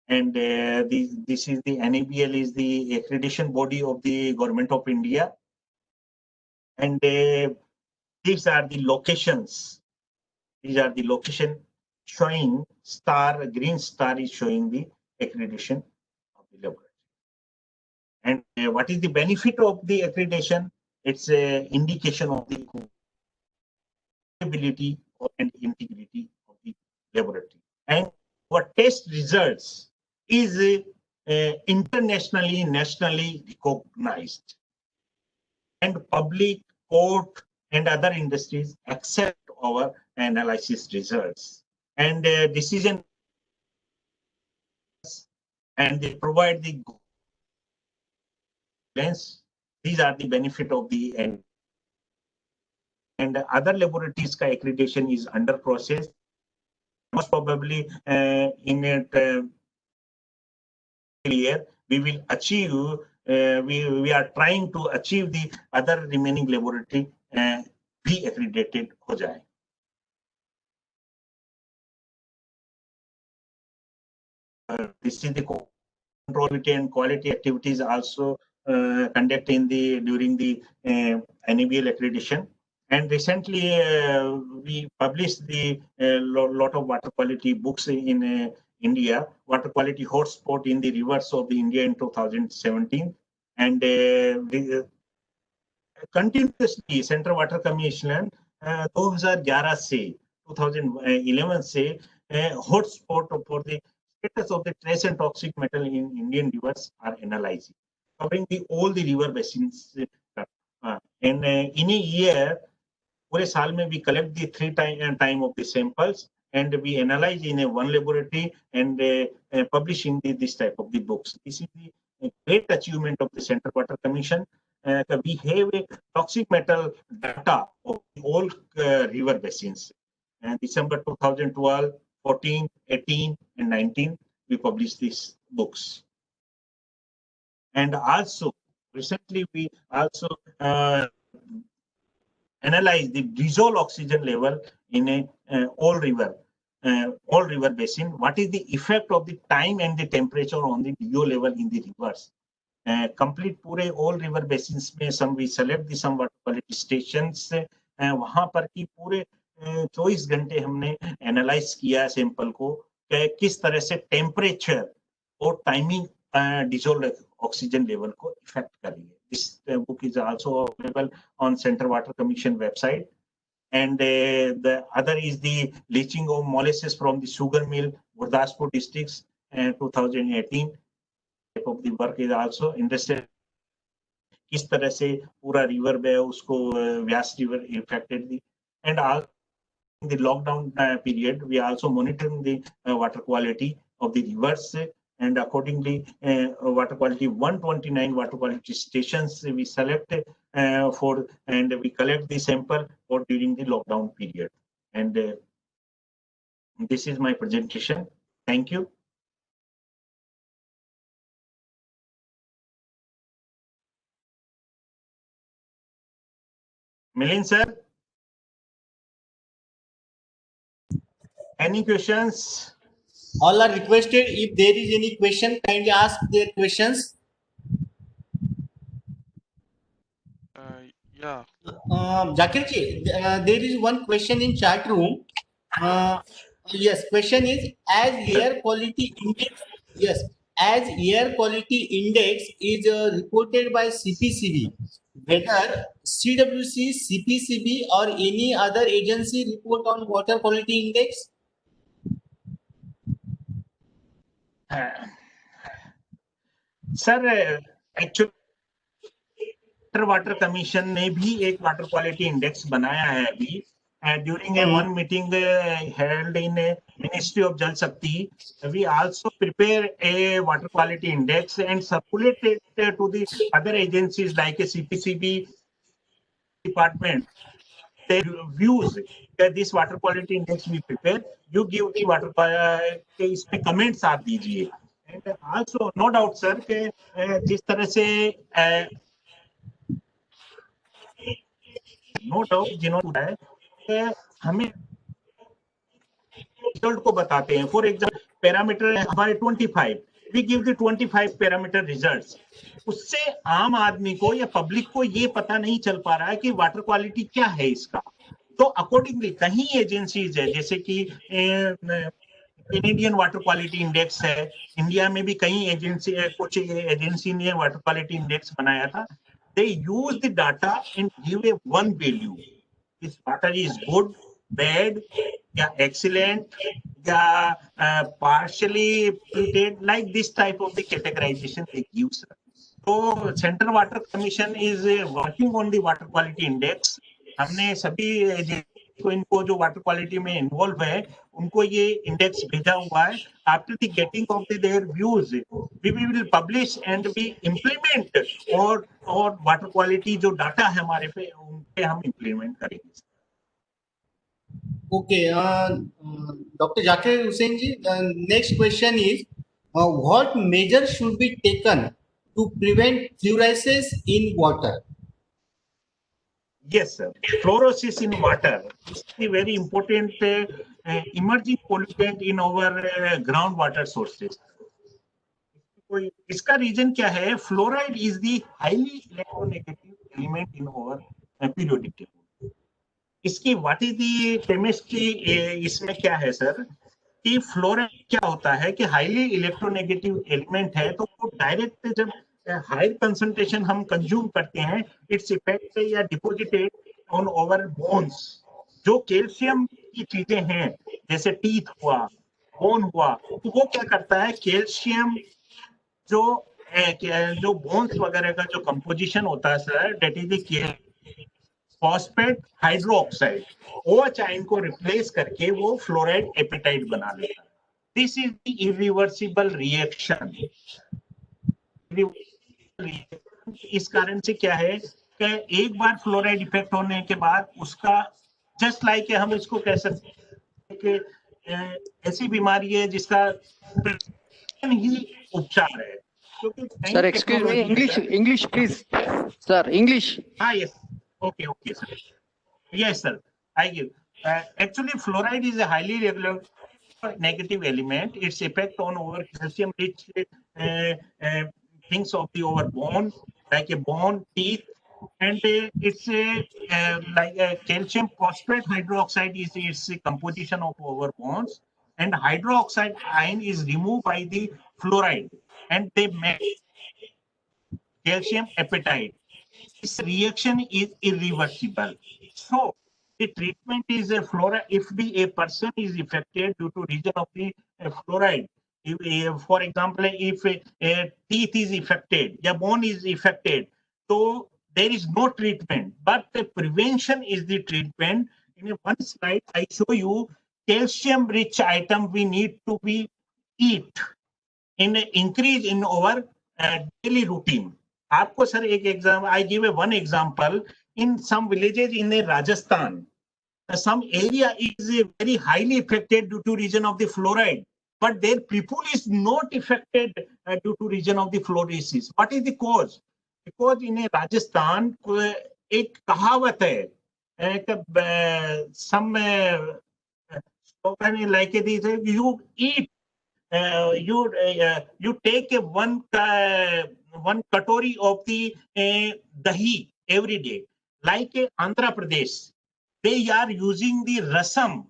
And this is the NABL is the accreditation body of the Government of India. And these are the locations. These are the location showing star, green star is showing the accreditation of the laboratory. And what is the benefit of the accreditation? It's an indication of the ability and integrity of the laboratory. And our test results is internationally, nationally recognized. And public, court, and other industries accept our analysis results. And decision and they provide the guidelines. These are the benefit of the and other laboratories ka accreditation is under process. Most probably in it year we will achieve. We are trying to achieve the other remaining laboratory be accredited हो जाए. This is the control and quality activities also conducted in the during the NABL accreditation. And recently we published the lot of water quality books in India, water quality hotspot in the rivers of the India in 2017, and continuously Central Water Commission 2011 से 2011 से hotspot for the status of the trace and toxic metal in Indian rivers are analyzed, covering all the river basins. And in a year, पूरे साल में we collect the 3 time of the samples and we analyze in a one laboratory and publishing this type of the books. This is the great achievement of the Central Water Commission. We have a toxic metal data of all river basins. And December 2012, 14, 18, and 19, we published these books. And also, recently we also analyze the dissolved oxygen level in a all river basin. What is the effect of the time and the temperature on the DO level in the rivers? Complete पूरे all river basins में some we select the some water quality stations. वहाँ पर की पूरे 24 घंटे हमने analyse किया sample को किस तरह से टेम्परेचर और टाइमिंग डिसॉल्व ऑक्सीजन लेवल को इफेक्ट कर रही है. This book is also available on Central Water Commission website. And the other is the leaching of molasses from the sugar mill, Gurdaspur districts, 2018. Type of the work is also interested. किस तरह से पूरा river में उसको Beas river affected दी. And in the lockdown period, we are also monitoring the water quality of the rivers. And accordingly, water quality 129 water quality stations we select for, and we collect the sample for during the lockdown period. And this is my presentation. Thank you. Milind sir, any questions? All are requested. If there is any question, kindly ask their questions. Yeah. Zakir ji, there is one question in chat room. Yes, question is, as air quality index. Yes, as air quality index is reported by CPCB, whether CWC, CPCB, or any other agency report on water quality index. Sir actually water commission ने भी एक water quality index बनाया है अभी during a one meeting held in Ministry of Jal Shakti. We also prepare a water quality index and circulate it to the other agencies like a CPCB department. Their views that this water quality index we prepare, you give the water इसमें comments आप दीजिए. And also no doubt sir कि जिस तरह से no doubt जिन्होंने है हमें रिजल्ट को बताते हैं. फॉर एग्जाम्पल पैरामीटर हमारे 25, we give the 25 parameter results. उससे आम आदमी को या पब्लिक को ये पता नहीं चल पा रहा है कि वाटर क्वालिटी क्या है इसका. तो अकॉर्डिंगली कहीं एजेंसीज है जैसे कि कैनेडियन वाटर क्वालिटी इंडेक्स है, इंडिया में भी कई एजेंसी कुछ एजेंसी ने वाटर क्वालिटी इंडेक्स बनाया था. They use the data and give a one value. This water is good, bad, yeah, excellent, yeah, partially polluted, like this type of the categorization they give. So Central Water Commission is working on the water quality index. हमने सभी को इनको जो water quality में involve है उनको ये index भेजा हुआ है. After the getting of their views we will publish and we implement और वाटर क्वालिटी जो डाटा है हमारे पे उन पे हम इम्प्लीमेंट करेंगे. Okay, Dr. Zakir Hussain ji, next question is, what measures should be taken to prevent fluorisis in water? Yes, sir. Fluorosis in water is a very important emerging pollutant in our groundwater sources. इसका reason क्या है? Fluoride is the highly electronegative element in our periodic table. इसकी what is the chemistry? इसमें क्या है sir कि fluoride क्या होता है कि हाईली इलेक्ट्रोनेगेटिव एलिमेंट है, तो वो डायरेक्ट जब हाई कंसंट्रेशन हम कंज्यूम करते हैं इट्स इफेक्ट या डिपोजिटेड ऑन आवर बोन्स. जो कैल्शियम की चीजें हैं जैसे टीथ हुआ, बोन हुआ, तो वो क्या करता है? कैल्शियम जो बोन्स वगैरह का जो कंपोजिशन होता है sir, that is the phosphate hydroxide, OH ion को रिप्लेस करके वो फ्लोराइड एपेटाइट बना लेता है. This is the irreversible reaction. इस कारण से क्या है कि एक बार फ्लोराइड इफेक्ट होने के बाद उसका जस्ट लाइक हम इसको कह सकते हैं कि ऐसी बीमारी है जिसका ही उपचार है. Sir, excuse me, English, please. Sir, English. Yes. Okay, sir. Yes, sir. I give. Actually, fluoride is a highly regular negative element. Its effect on our calcium-rich things of the our bone, like a bone, teeth, and it's like a calcium phosphate hydroxide is its composition of our bones, and hydroxide ion is removed by the fluoride, and they make calcium apatite. This reaction is irreversible. So the treatment is a fluoride. If a person is affected due to region of the fluoride, for example, if a teeth is affected, the bone is affected, so there is no treatment, but the prevention is the treatment. In one slide, I show you calcium-rich item we need to be eat in increase in our daily routine. आपको sir एक example, I give one example. In some villages in Rajasthan, some area is very highly affected due to region of the fluoride, but their people is not affected due to region of the fluorosis. What is the cause? Because in Rajasthan एक कहावत है कि some spoken like this, you eat you take one katori of the dahi every day. Like Andhra Pradesh, they are using the rasam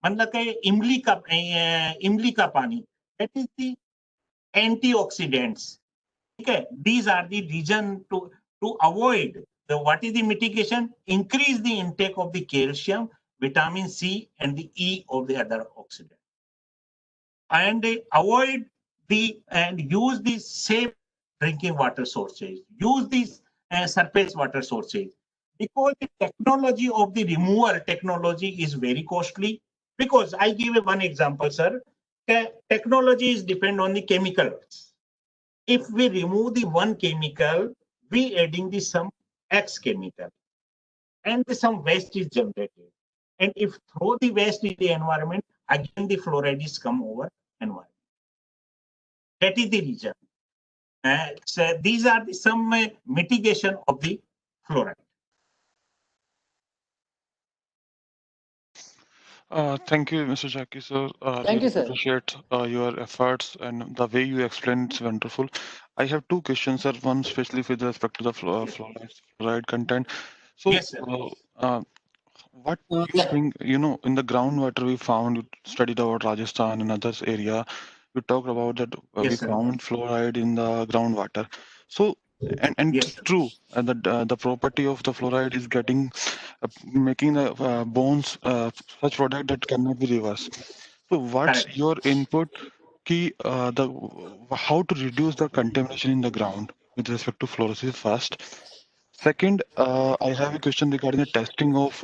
मतलब इमली का पानी. That is the antioxidants. Okay, these are the reason to avoid the what is the mitigation? Increase the intake of the calcium, vitamin C, and the E of the other oxidants. And avoid and use the safe drinking water sources. Use these surface water sources, because the technology of the removal technology is very costly. Because I give one example, sir. Technology is depend on the chemicals. If we remove the one chemical, we adding the some X chemical, and some waste is generated. And if throw the waste in the environment, again the fluoride is come over environment. That is the reason. So these are some mitigation of the fluoride. Thank you, Mr. Jackie, sir. Thank you, sir. Appreciate your efforts and the way you explained. It's wonderful. I have two questions, sir. One especially with respect to the fluoride content. So, Yes, sir. what do you think? In the groundwater we found, you studied about Rajasthan and others area. You talked about that we Yes, sir. found fluoride in the groundwater. So, and Yes, it's sir. true the property of the fluoride is getting making the bones such product that cannot be reversed. So what's Correct. your input key how to reduce the contamination in the ground with respect to fluorosis first? Second, I have a question regarding the testing of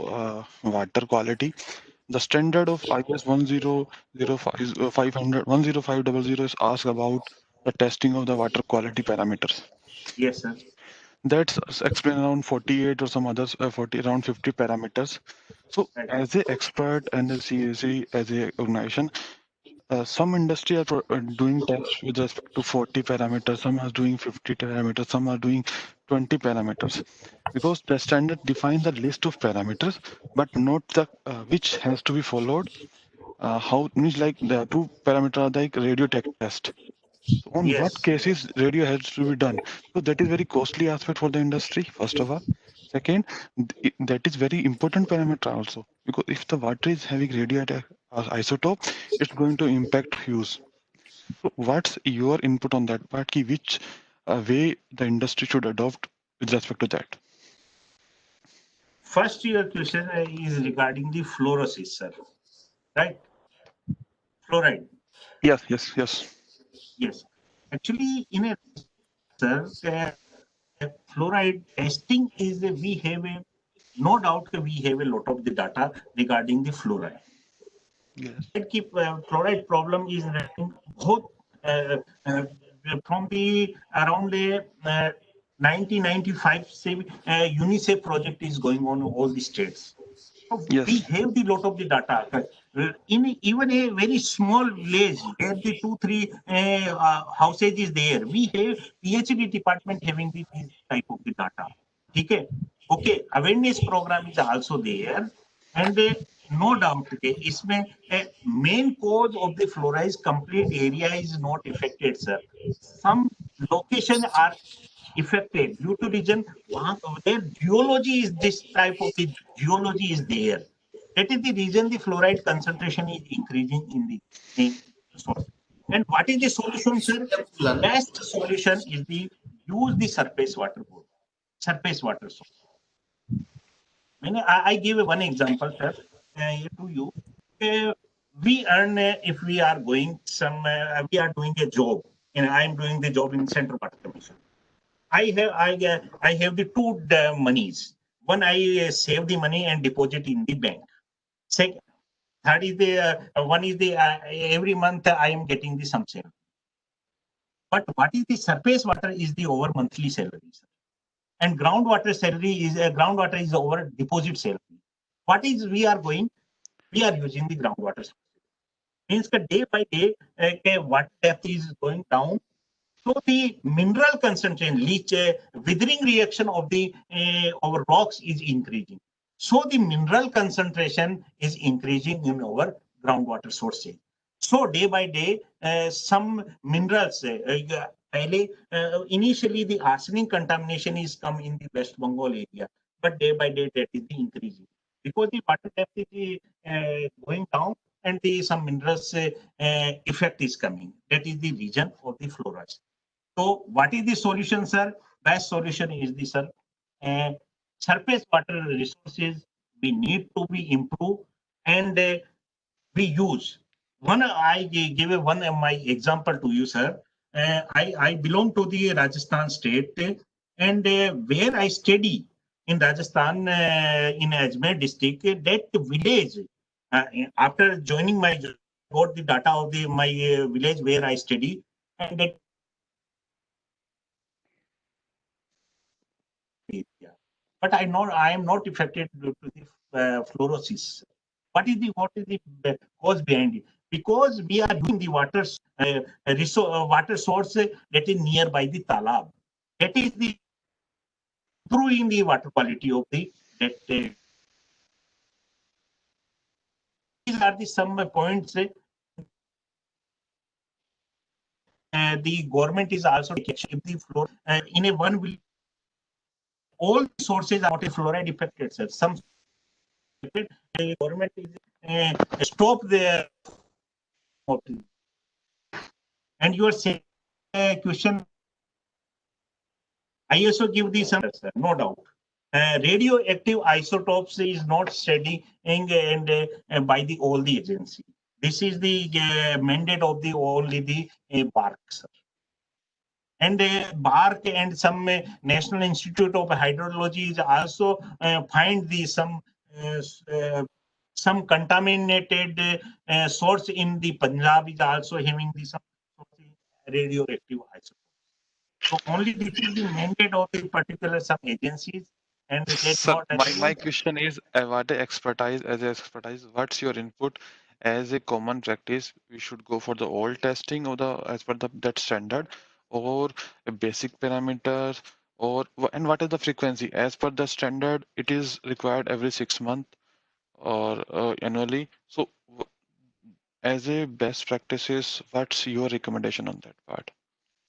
water quality. The standard of IS 1005 500 10500 is asked about the testing of the water quality parameters. Yes, sir. That's explained around 48 or some others, 40 around 50 parameters. So, Right. as an expert and a CAC as a organization, some industry are doing tests with respect to 40 parameters, some are doing 50 parameters, some are doing 20 parameters. Because the standard defines a list of parameters, but not the which has to be followed. How means like the two parameters are like radio tech test. So on what Yes. cases radio has to be done? So that is very costly aspect for the industry, first of all. Second, that is very important parameter also, because if the water is having radioactive isotope, it's going to impact use. So what's your input on that part? Ki which way the industry should adopt with respect to that? First, your question is regarding the fluorosis, sir. Right? Fluoride. Yes, yes, yes. Yes. Actually, in a sir, fluoride testing is we have a no doubt we have a lot of the data regarding the fluoride. Yes. Fluoride problem is running both from the around the 1995 UNICEF project is going on in all the states. So we Yes. have the lot of the data. In even a very small village where the 2-3 houses is there, we have PhD department having this type of the data. Okay, awareness program is also there, and no doubt इसमें main cause of the fluoride complete area is not affected, sir. Some location are affected due to reason their geology is this type of the geology is there. That is the reason the fluoride concentration is increasing in the soil. And what is the solution, sir? Best solution is the use the surface water board, surface water source. I give one example, sir, to you. We earn if we are going we are doing a job, and I am doing the job in Central Water Commission. I have the two monies. One I save the money and deposit in the bank. Second, third is the one is the every month I am getting the some salary. But what is the surface water is the over monthly salary, sir. And groundwater salary is groundwater is over deposit salary. What is we are going? We are using the groundwater. Means that day by day, water depth is going down. So the mineral concentration, leach withering reaction of the our rocks is increasing. So the mineral concentration is increasing in our groundwater sources. So day by day, some minerals. Initially, the arsenic contamination is come in the West Bengal area, but day by day that is increasing because the water depth is going down and the some minerals effect is coming. That is the reason for the fluoride. So what is the solution, sir? Best solution is the sir. Surface water resources we need to be improved and we use. One I give one of my example to you, sir. I belong to the Rajasthan state and where I study in Rajasthan in Ajmer district, that village after joining my got the data of the my village where I study and that area. But I am not affected due to the fluorosis. What is the cause behind it? Because we are using the water source that is nearby the talab. That is the improving the water quality of the that. These are the some points. The government is also taking the floor in a one will all sources are not a fluoride affected, sir. Some the government is stop the and you are saying question. I also give this answer, no doubt. Radioactive isotopes is not studying and by the all the agency. This is the mandate of the only the BARC, sir. And BARC and some National Institute of Hydrology is also find the some contaminated source in the Punjab is also having the some radioactive isotope. So only this is the mandate of the particular some agencies, and that's Sir, not my question is, what expertise as a expertise, what's your input as a common practice? We should go for the old testing or the as per the that standard, or a basic parameters, or and what is the frequency? As per the standard, it is required every 6 months or annually. So, as a best practices, what's your recommendation on that part?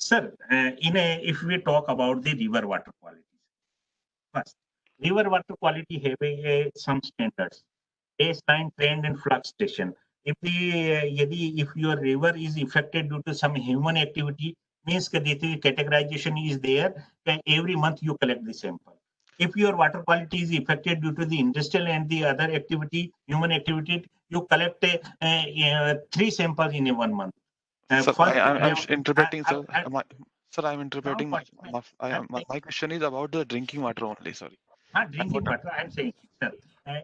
Sir, if we talk about the river water quality, first, river water quality have some standards, baseline, trend, and fluctuation. If your river is affected due to some human activity, means that the categorization is there. That every month you collect the sample. If your water quality is affected due to the industrial and the other activity, human activity, you collect 3 samples in a 1 month. Sir, First, I'm interpreting, sir. I- Sir, I'm interpreting. My question is about the drinking water only. Sorry. Not I'm drinking not. water, I'm saying, sir.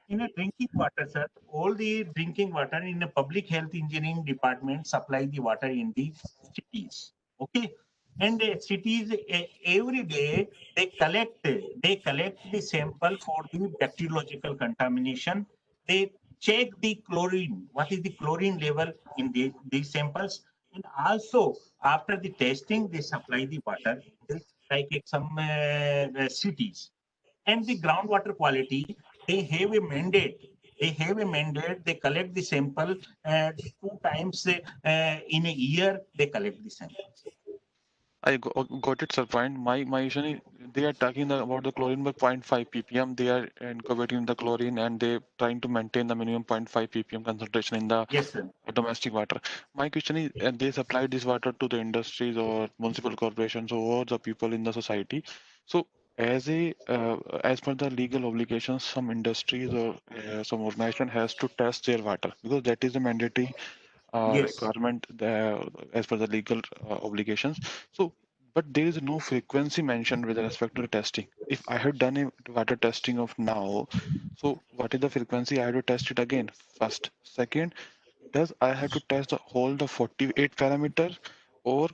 In a drinking water, sir, all the drinking water in a public health engineering department supply the water in the cities. Okay. And cities every day they collect the sample for the bacteriological contamination. They check the chlorine, what is the chlorine level in these samples, and also after the testing they supply the water. This like some cities. And the groundwater quality, they have a mandate. They collect the sample 2 times in a year. They collect the samples. Got it, sir. Point. My issue is they are talking about the chlorine by zero point 0.5 ppm. They are incubating the chlorine and they trying to maintain the minimum 0.5 ppm concentration in the Yes, sir. domestic water. My question is, they supply this water to the industries or municipal corporations or the people in the society. So, as per the legal obligations, some industries or some organization has to test their water because that is a mandatory Yes, requirement as per the legal obligations. So, but there is no frequency mentioned with respect to the testing. If I had done a water testing of now, so what is the frequency I had to test it again? First, second, does I have to test the whole the 48 parameters, or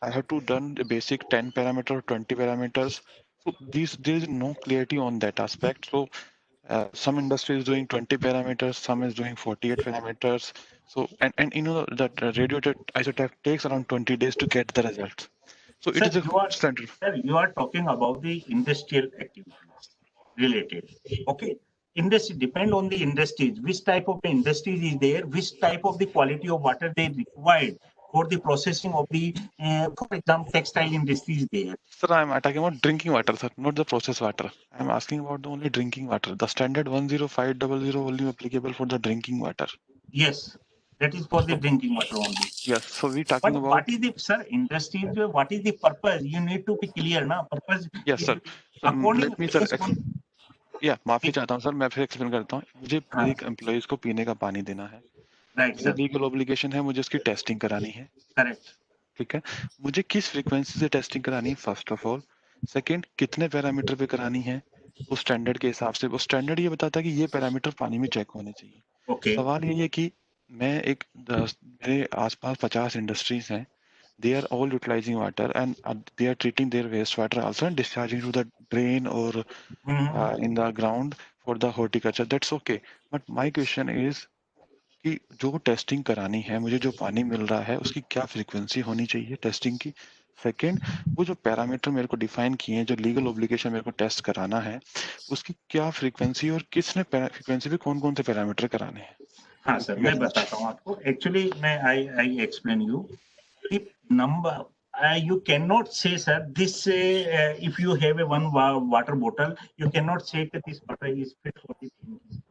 I have to done the basic 10 parameter or 20 parameters? So there is no clarity on that aspect. So some industry is doing 20 parameters, some is doing 48 parameters. So and you know that radioactive isotope takes around 20 days to get the results. So it sir. is a You are standard. sir. You are talking about the industrial activities related. Okay. Industry depend on the industries. Which type of industries is there? Which type of the quality of water they required for the processing of the, for example, textile industry is there. Sir, I'm talking about drinking water, sir, not the process water. I'm asking about the only drinking water. The standard 10500 only applicable for the drinking water. Yes, that is for the So drinking water only. yes, so we're talking But about what is the, sir, industry, what is the purpose? You need to be clear, na? Purpose, yes, sir. So according, let me, sir, based on, या माफी चाहता हूँ sir मैं फिर explain करता हूँ मुझे मेरे हाँ, एम्प्लॉयज को पीने का पानी देना है right, मेरा sir, लीगल ऑब्लिगेशन है मुझे उसकी टेस्टिंग करानी है correct. ठीक है मुझे किस फ्रीक्वेंसी से टेस्टिंग करानी है फर्स्ट ऑफ ऑल सेकंड कितने पैरामीटर पे करानी है उस स्टैंडर्ड के हिसाब से वो स्टैंडर्ड ये बताता है कि ये पैरामीटर पानी में चेक होने चाहिए Okay, सवाल ये है कि मैं मेरे आसपास 50 इंडस्ट्रीज हैं they are all utilizing water and they are treating their wastewater also and discharging to the drain or in the ground for the horticulture that's okay but my question is कि जो testing करानी है मुझे जो पानी मिल रहा है उसकी क्या फ्रीक्वेंसी होनी चाहिए टेस्टिंग की सेकंड वो जो पैरामीटर मेरे को डिफाइन किए हैं जो लीगल ऑब्लिगेशन मेरे को टेस्ट कराना है उसकी क्या फ्रीक्वेंसी और किसने फ्रीक्वेंसी पे कौन कौन से पैरामीटर कराने हैं हाँ थैंक सर, यू मैं वेरी मच बताता हूँ आपको. Actually, मैं I explain you. The number, you cannot say, sir, this if you have a one water bottle, you cannot say that this water is fit for the drinking.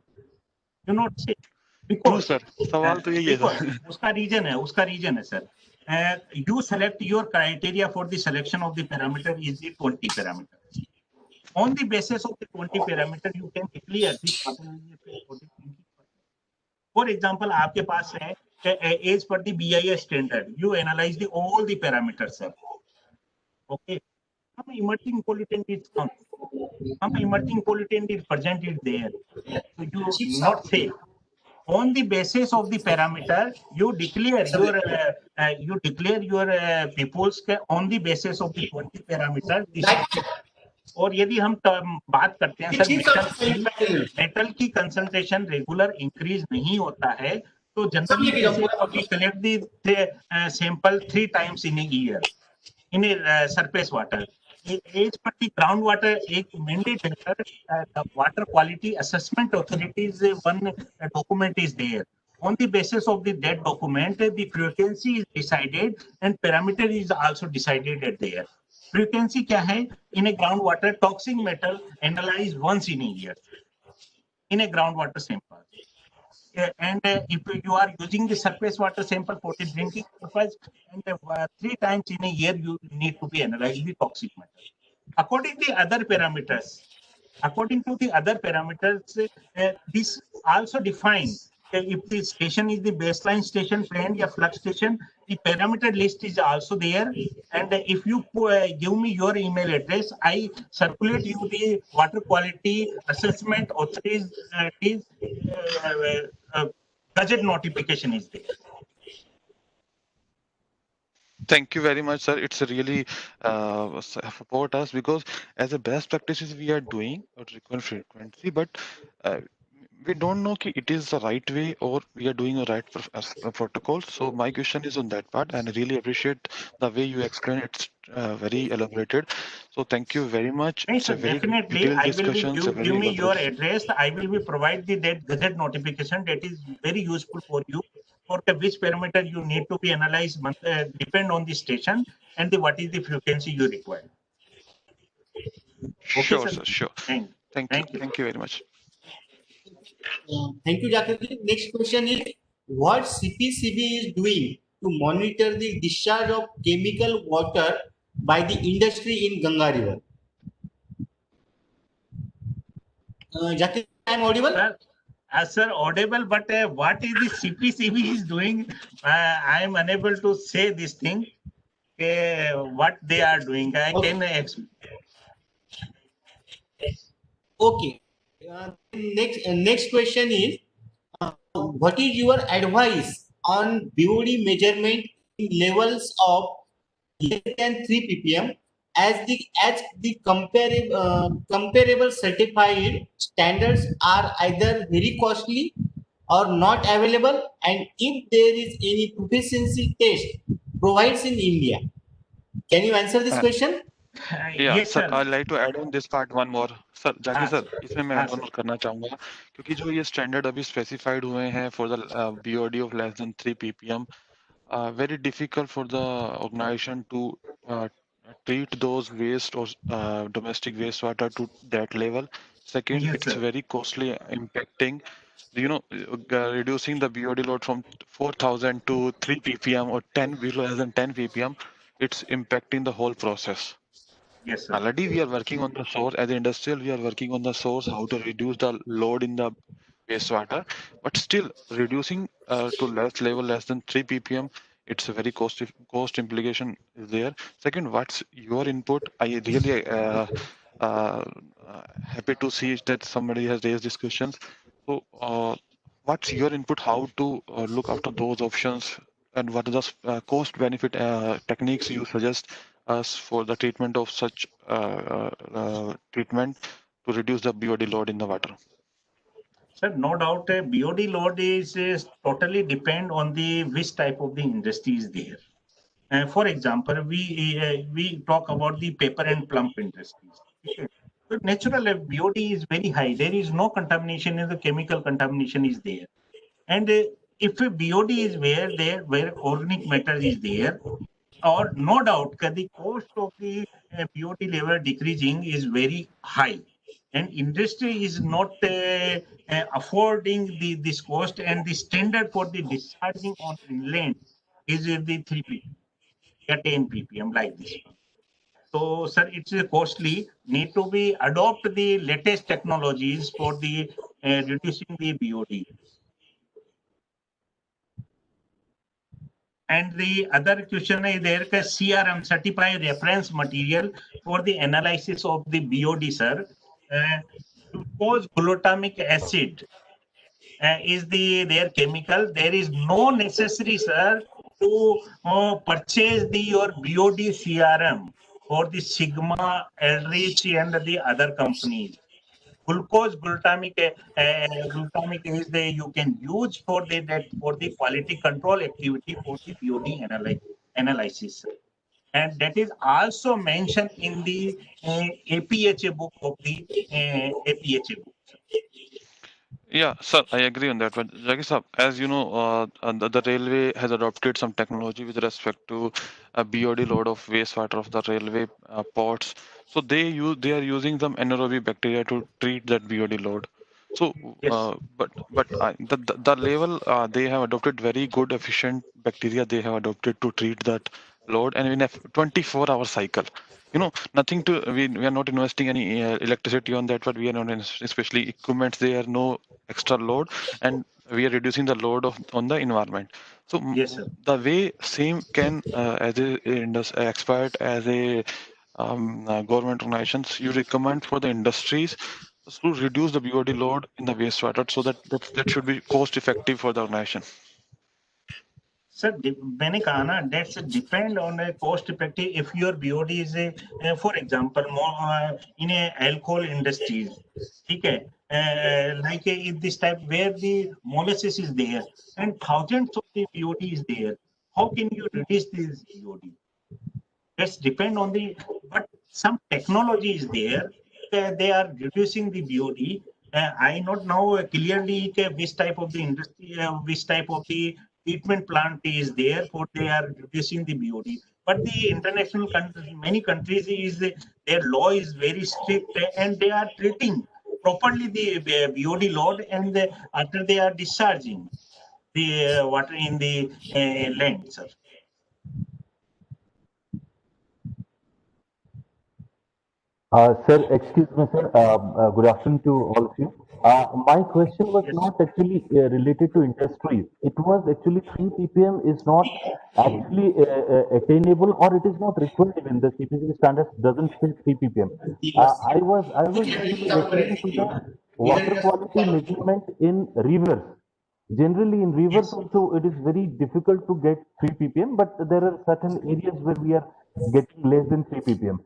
You not say true because sir सवाल तो यही है because sir उसका reason है sir. You select your criteria for the selection of the parameter is the 20 parameter. On the basis of the 20 parameter, you can declare this water is fit for the drinking. For example, आपके पास है as per the BIS standard, you analyze the all the parameters, sir. Okay. Some emerging pollutant is found. Some emerging pollutant is present is there. So you Chips are not say on the basis of the parameter you declare your peoples on the basis of the 20 parameter this like और यदि हम बात करते हैं sir chips are metal की concentration regular increase नहीं होता है तो सब जनरली लेके जाओ पूरा we collect the sample 3 times in a year in a surface water. As per the groundwater एक mandate है sir, the water quality assessment authorities one document is there. On the basis of that document, the frequency is decided and parameter is also decided at there. Frequency क्या है? In a groundwater, toxic metal analyzed once in a year in a groundwater sample. And if you are using the surface water sample for the drinking purpose, and 3 times in a year you need to be analyzed the toxic metal. According to the other parameters, this also define if the station is the baseline station, planned or flux station, the parameter list is also there. And if you give me your email address, I circulate you the water quality assessment authorities budget notification is there. Thank you very much, sir. It's really support us because as a best practices we are doing at required frequency, but uh, we don't know कि it is the right way or we are doing a right protocol. So my question is on that part, and I really appreciate the way you explain. It's very elaborated. So thank you very much. Yes, It's sir, a very definitely. detailed I will be discussion. It's a give very me your elaborate. address. I will be provide the that gazette notification that is very useful for you. For the which parameter you need to be analyzed depend on the station and the what is the frequency you require. Okay, Sure, sir. sir. Sure. Thank, Thank you. thank you. Thank you very much. Thank you, Jakriti. Next question is what CPCB is doing to monitor the discharge of chemical water by the industry in Ganga River? Jakriti, I am audible? Sir, audible, but what is the CPCB is doing? I am unable to say this thing. What they are doing. I Okay. can explain. Okay. Next question is what is your advice on BOD measurement in levels of less than 3 ppm as the comparable certified standards are either very costly or not available, and if there is any proficiency test provides in India? Can you answer this question? या Yes, sir sir. I like to add on this part one more sir Zakir हाँ, sir इसमें मैं हाँ, add on sir. करना चाहूंगा क्योंकि जो ये स्टैंडर्ड अभी स्पेसिफाइड हुए हैं for the BOD of less than 3 ppm very difficult for the organization to treat those waste or domestic wastewater to that level. Second, Yes, it's sir. very costly impacting reducing the BOD load from 4,000 to 3 ppm or 10 below less than 10 ppm. It's impacting the whole process. Yes, sir. Already we are working on the source as an industrial, we are working on the source, how to reduce the load in the wastewater, but still reducing to less level less than 3 ppm, it's a very cost implication is there. Second, what's your input? I really uh, happy to see that somebody has raised these questions. So what's your input? How to look after those options, and what are the cost benefit techniques you suggest us for the treatment of such treatment to reduce the BOD load in the water? Sir, no doubt, BOD load is totally depend on the which type of the industry is there. For example, we talk about the paper and plump industries. Okay. So natural BOD is very high. There is no contamination, and the chemical contamination is there. And if a BOD is where organic matter is there, or no doubt that the cost of the BOD level decreasing is very high, and industry is not affording this cost, and the standard for the discharging on inland is the 3 ppm or 10 ppm like this one. So, sir, it's costly. Need to be adopt the latest technologies for the reducing the BOD. And the other question is there, CRM, certified reference material for the analysis of the BOD, sir. Glucose glutamic acid is their chemical. There is no necessary, sir, to purchase your BOD CRM for the Sigma, Eldridge, and the other companies. Glucose glutamic is the you can use for the quality control activity for the BOD analysis, and that is also mentioned in the APHA book of the APHA book. Yeah, sir, I agree on that. But Jaggi sir, as you know, the railway has adopted some technology with respect to a BOD load of wastewater of the railway ports. So they are using some anaerobic bacteria to treat that BOD load. So, Yes. the level they have adopted very good efficient bacteria they have adopted to treat that load, and in a 24-hour cycle. You know, nothing to we are not investing any electricity on that, but we are not especially equipment. There are no extra load, and we are reducing the load on the environment. So Yes, sir. the way same can as expired as a government organizations, you recommend for the industries to reduce the BOD load in the wastewater, so that should be cost effective for the organization. Sir, मैंने कहा ना, that's depend on a cost effective. If your BOD is for example, in a alcohol industries, ठीक है, like in this type where the molasses is there and thousands of the BOD is there, how can you reduce this BOD? That's depend on the, but some technology is there. They are reducing the BOD. I not know clearly which type of the industry, which type of the treatment plant is there for they are reducing the BOD. But the international countries, many countries is their law is very strict and they are treating properly the BOD load, and after they are discharging the water in the land, sir. Sir, excuse me, sir. Good afternoon to all of you. My question was Yes. not actually related to industries. It was actually 3 ppm is not actually attainable, or it is not required even. The CPCB standards doesn't fit 3 ppm. I was actually referring to the water quality measurement in rivers. Generally, in rivers Yes. also, it is very difficult to get 3 ppm, but there are certain areas where we are getting less than 3 ppm.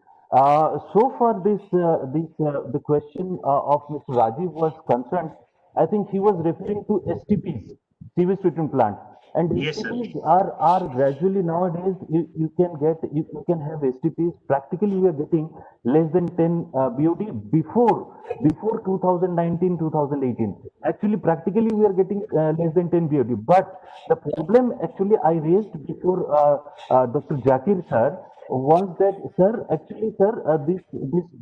So far, the question of Mr. Rajiv was concerned. I think he was referring to STPs, sewage treatment plant, and Yes, sir. STPs are gradually nowadays you can get you can have STPs. Practically, we are getting less than 10 BOD before 2019 2018. Actually, practically we are getting less than 10 BOD. But the problem actually I raised before Dr. Jakir sir was that, sir, actually, sir, this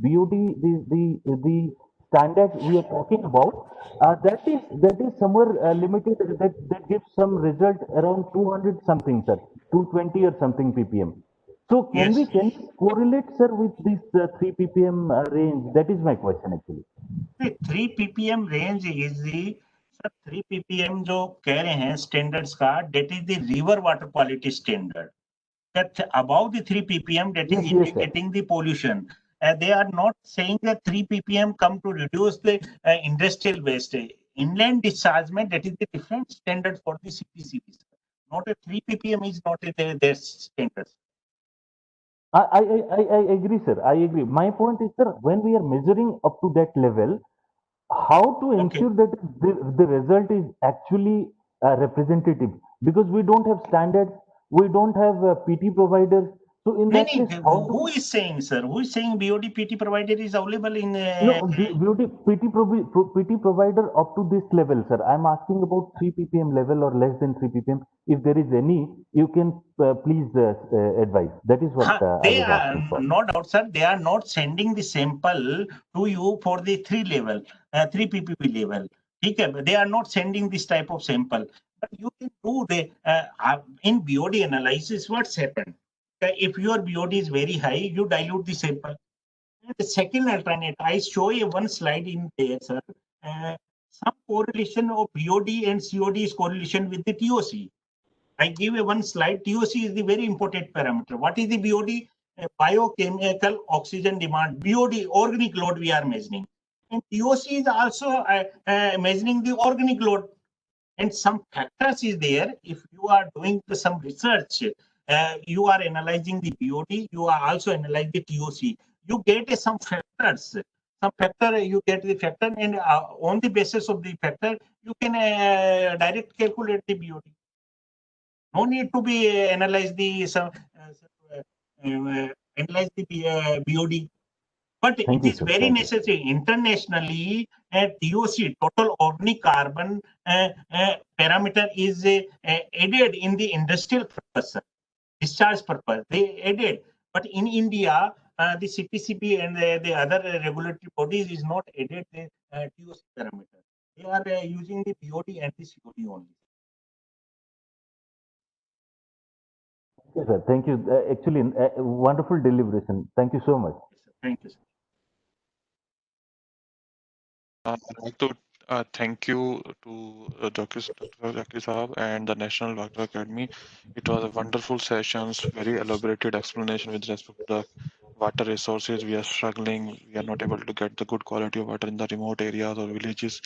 BOD, the standard we are talking about, that is somewhere limited. That gives some result around 200 something, sir, 220 or something ppm. So Yes. can we correlate, sir, with this 3 ppm range? That is my question actually. The 3 ppm range is the, sir, 3 ppm जो कह रहे हैं standards का, that is the river water quality standard. That above the 3 ppm, that is Yes, yes, sir. indicating the pollution. They are not saying that 3 ppm come to reduce the industrial waste. Inland dischargement, that is the different standard for the CPCB. Not a 3 ppm is not their standard. I agree, sir. I agree. My point is, sir, when we are measuring up to that level, how to Okay. ensure that the result is actually representative? Because we don't have standards, we don't have PT providers. So in that case, how do Who is saying, sir? Who is saying BOD PT provider is available in? no beauty PT provider up to this level, sir? I'm asking about 3 ppm level or less than 3 ppm. If there is any, you can please advise. That is what I They was are, asking for. no doubt, sir. They are not sending the sample to you for the 3 level, 3 ppb level. Okay, they are not sending this type of sample. But you can do the in BOD analysis. What's happened? If your BOD is very high, you dilute the sample. And the second alternate, I show you one slide in there, sir. Some correlation of BOD and COD is correlation with the TOC. I give a one slide. TOC is the very important parameter. What is the BOD? Biochemical oxygen demand. BOD, organic load we are measuring. And TOC is also measuring the organic load. And some factors is there. If you are doing some research, you are analyzing the BOD, you are also analyzing the TOC. You get some factors. Some factor, you get the factor, and on the basis of the factor, you can direct calculate the BOD. No need to be analyze the analyze the BOD. But Thank it you, is sir. very Thank you. necessary internationally. TOC, total organic carbon parameter, is added in the industrial purpose, discharge purpose. They added, but in India, the CPCB and the other regulatory bodies is not added the TOC parameter. They are using the BOD and the COD only. Yes, sir. Thank you. Actually, wonderful deliberation. Thank you so much. Thank you, sir. I'd like to thank you to Dr. Zakir Saab and the National Water Academy. It was a wonderful sessions, very elaborated explanation with respect to the water resources. We are struggling. We are not able to get the good quality of water in the remote areas or villages.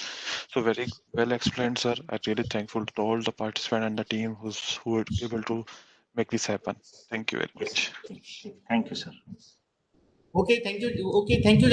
So very well explained, sir. I'm really thankful to all the participants and the team who were able to make this happen. Thank you very much. Thank you, sir. Okay, thank you. Okay, thank you.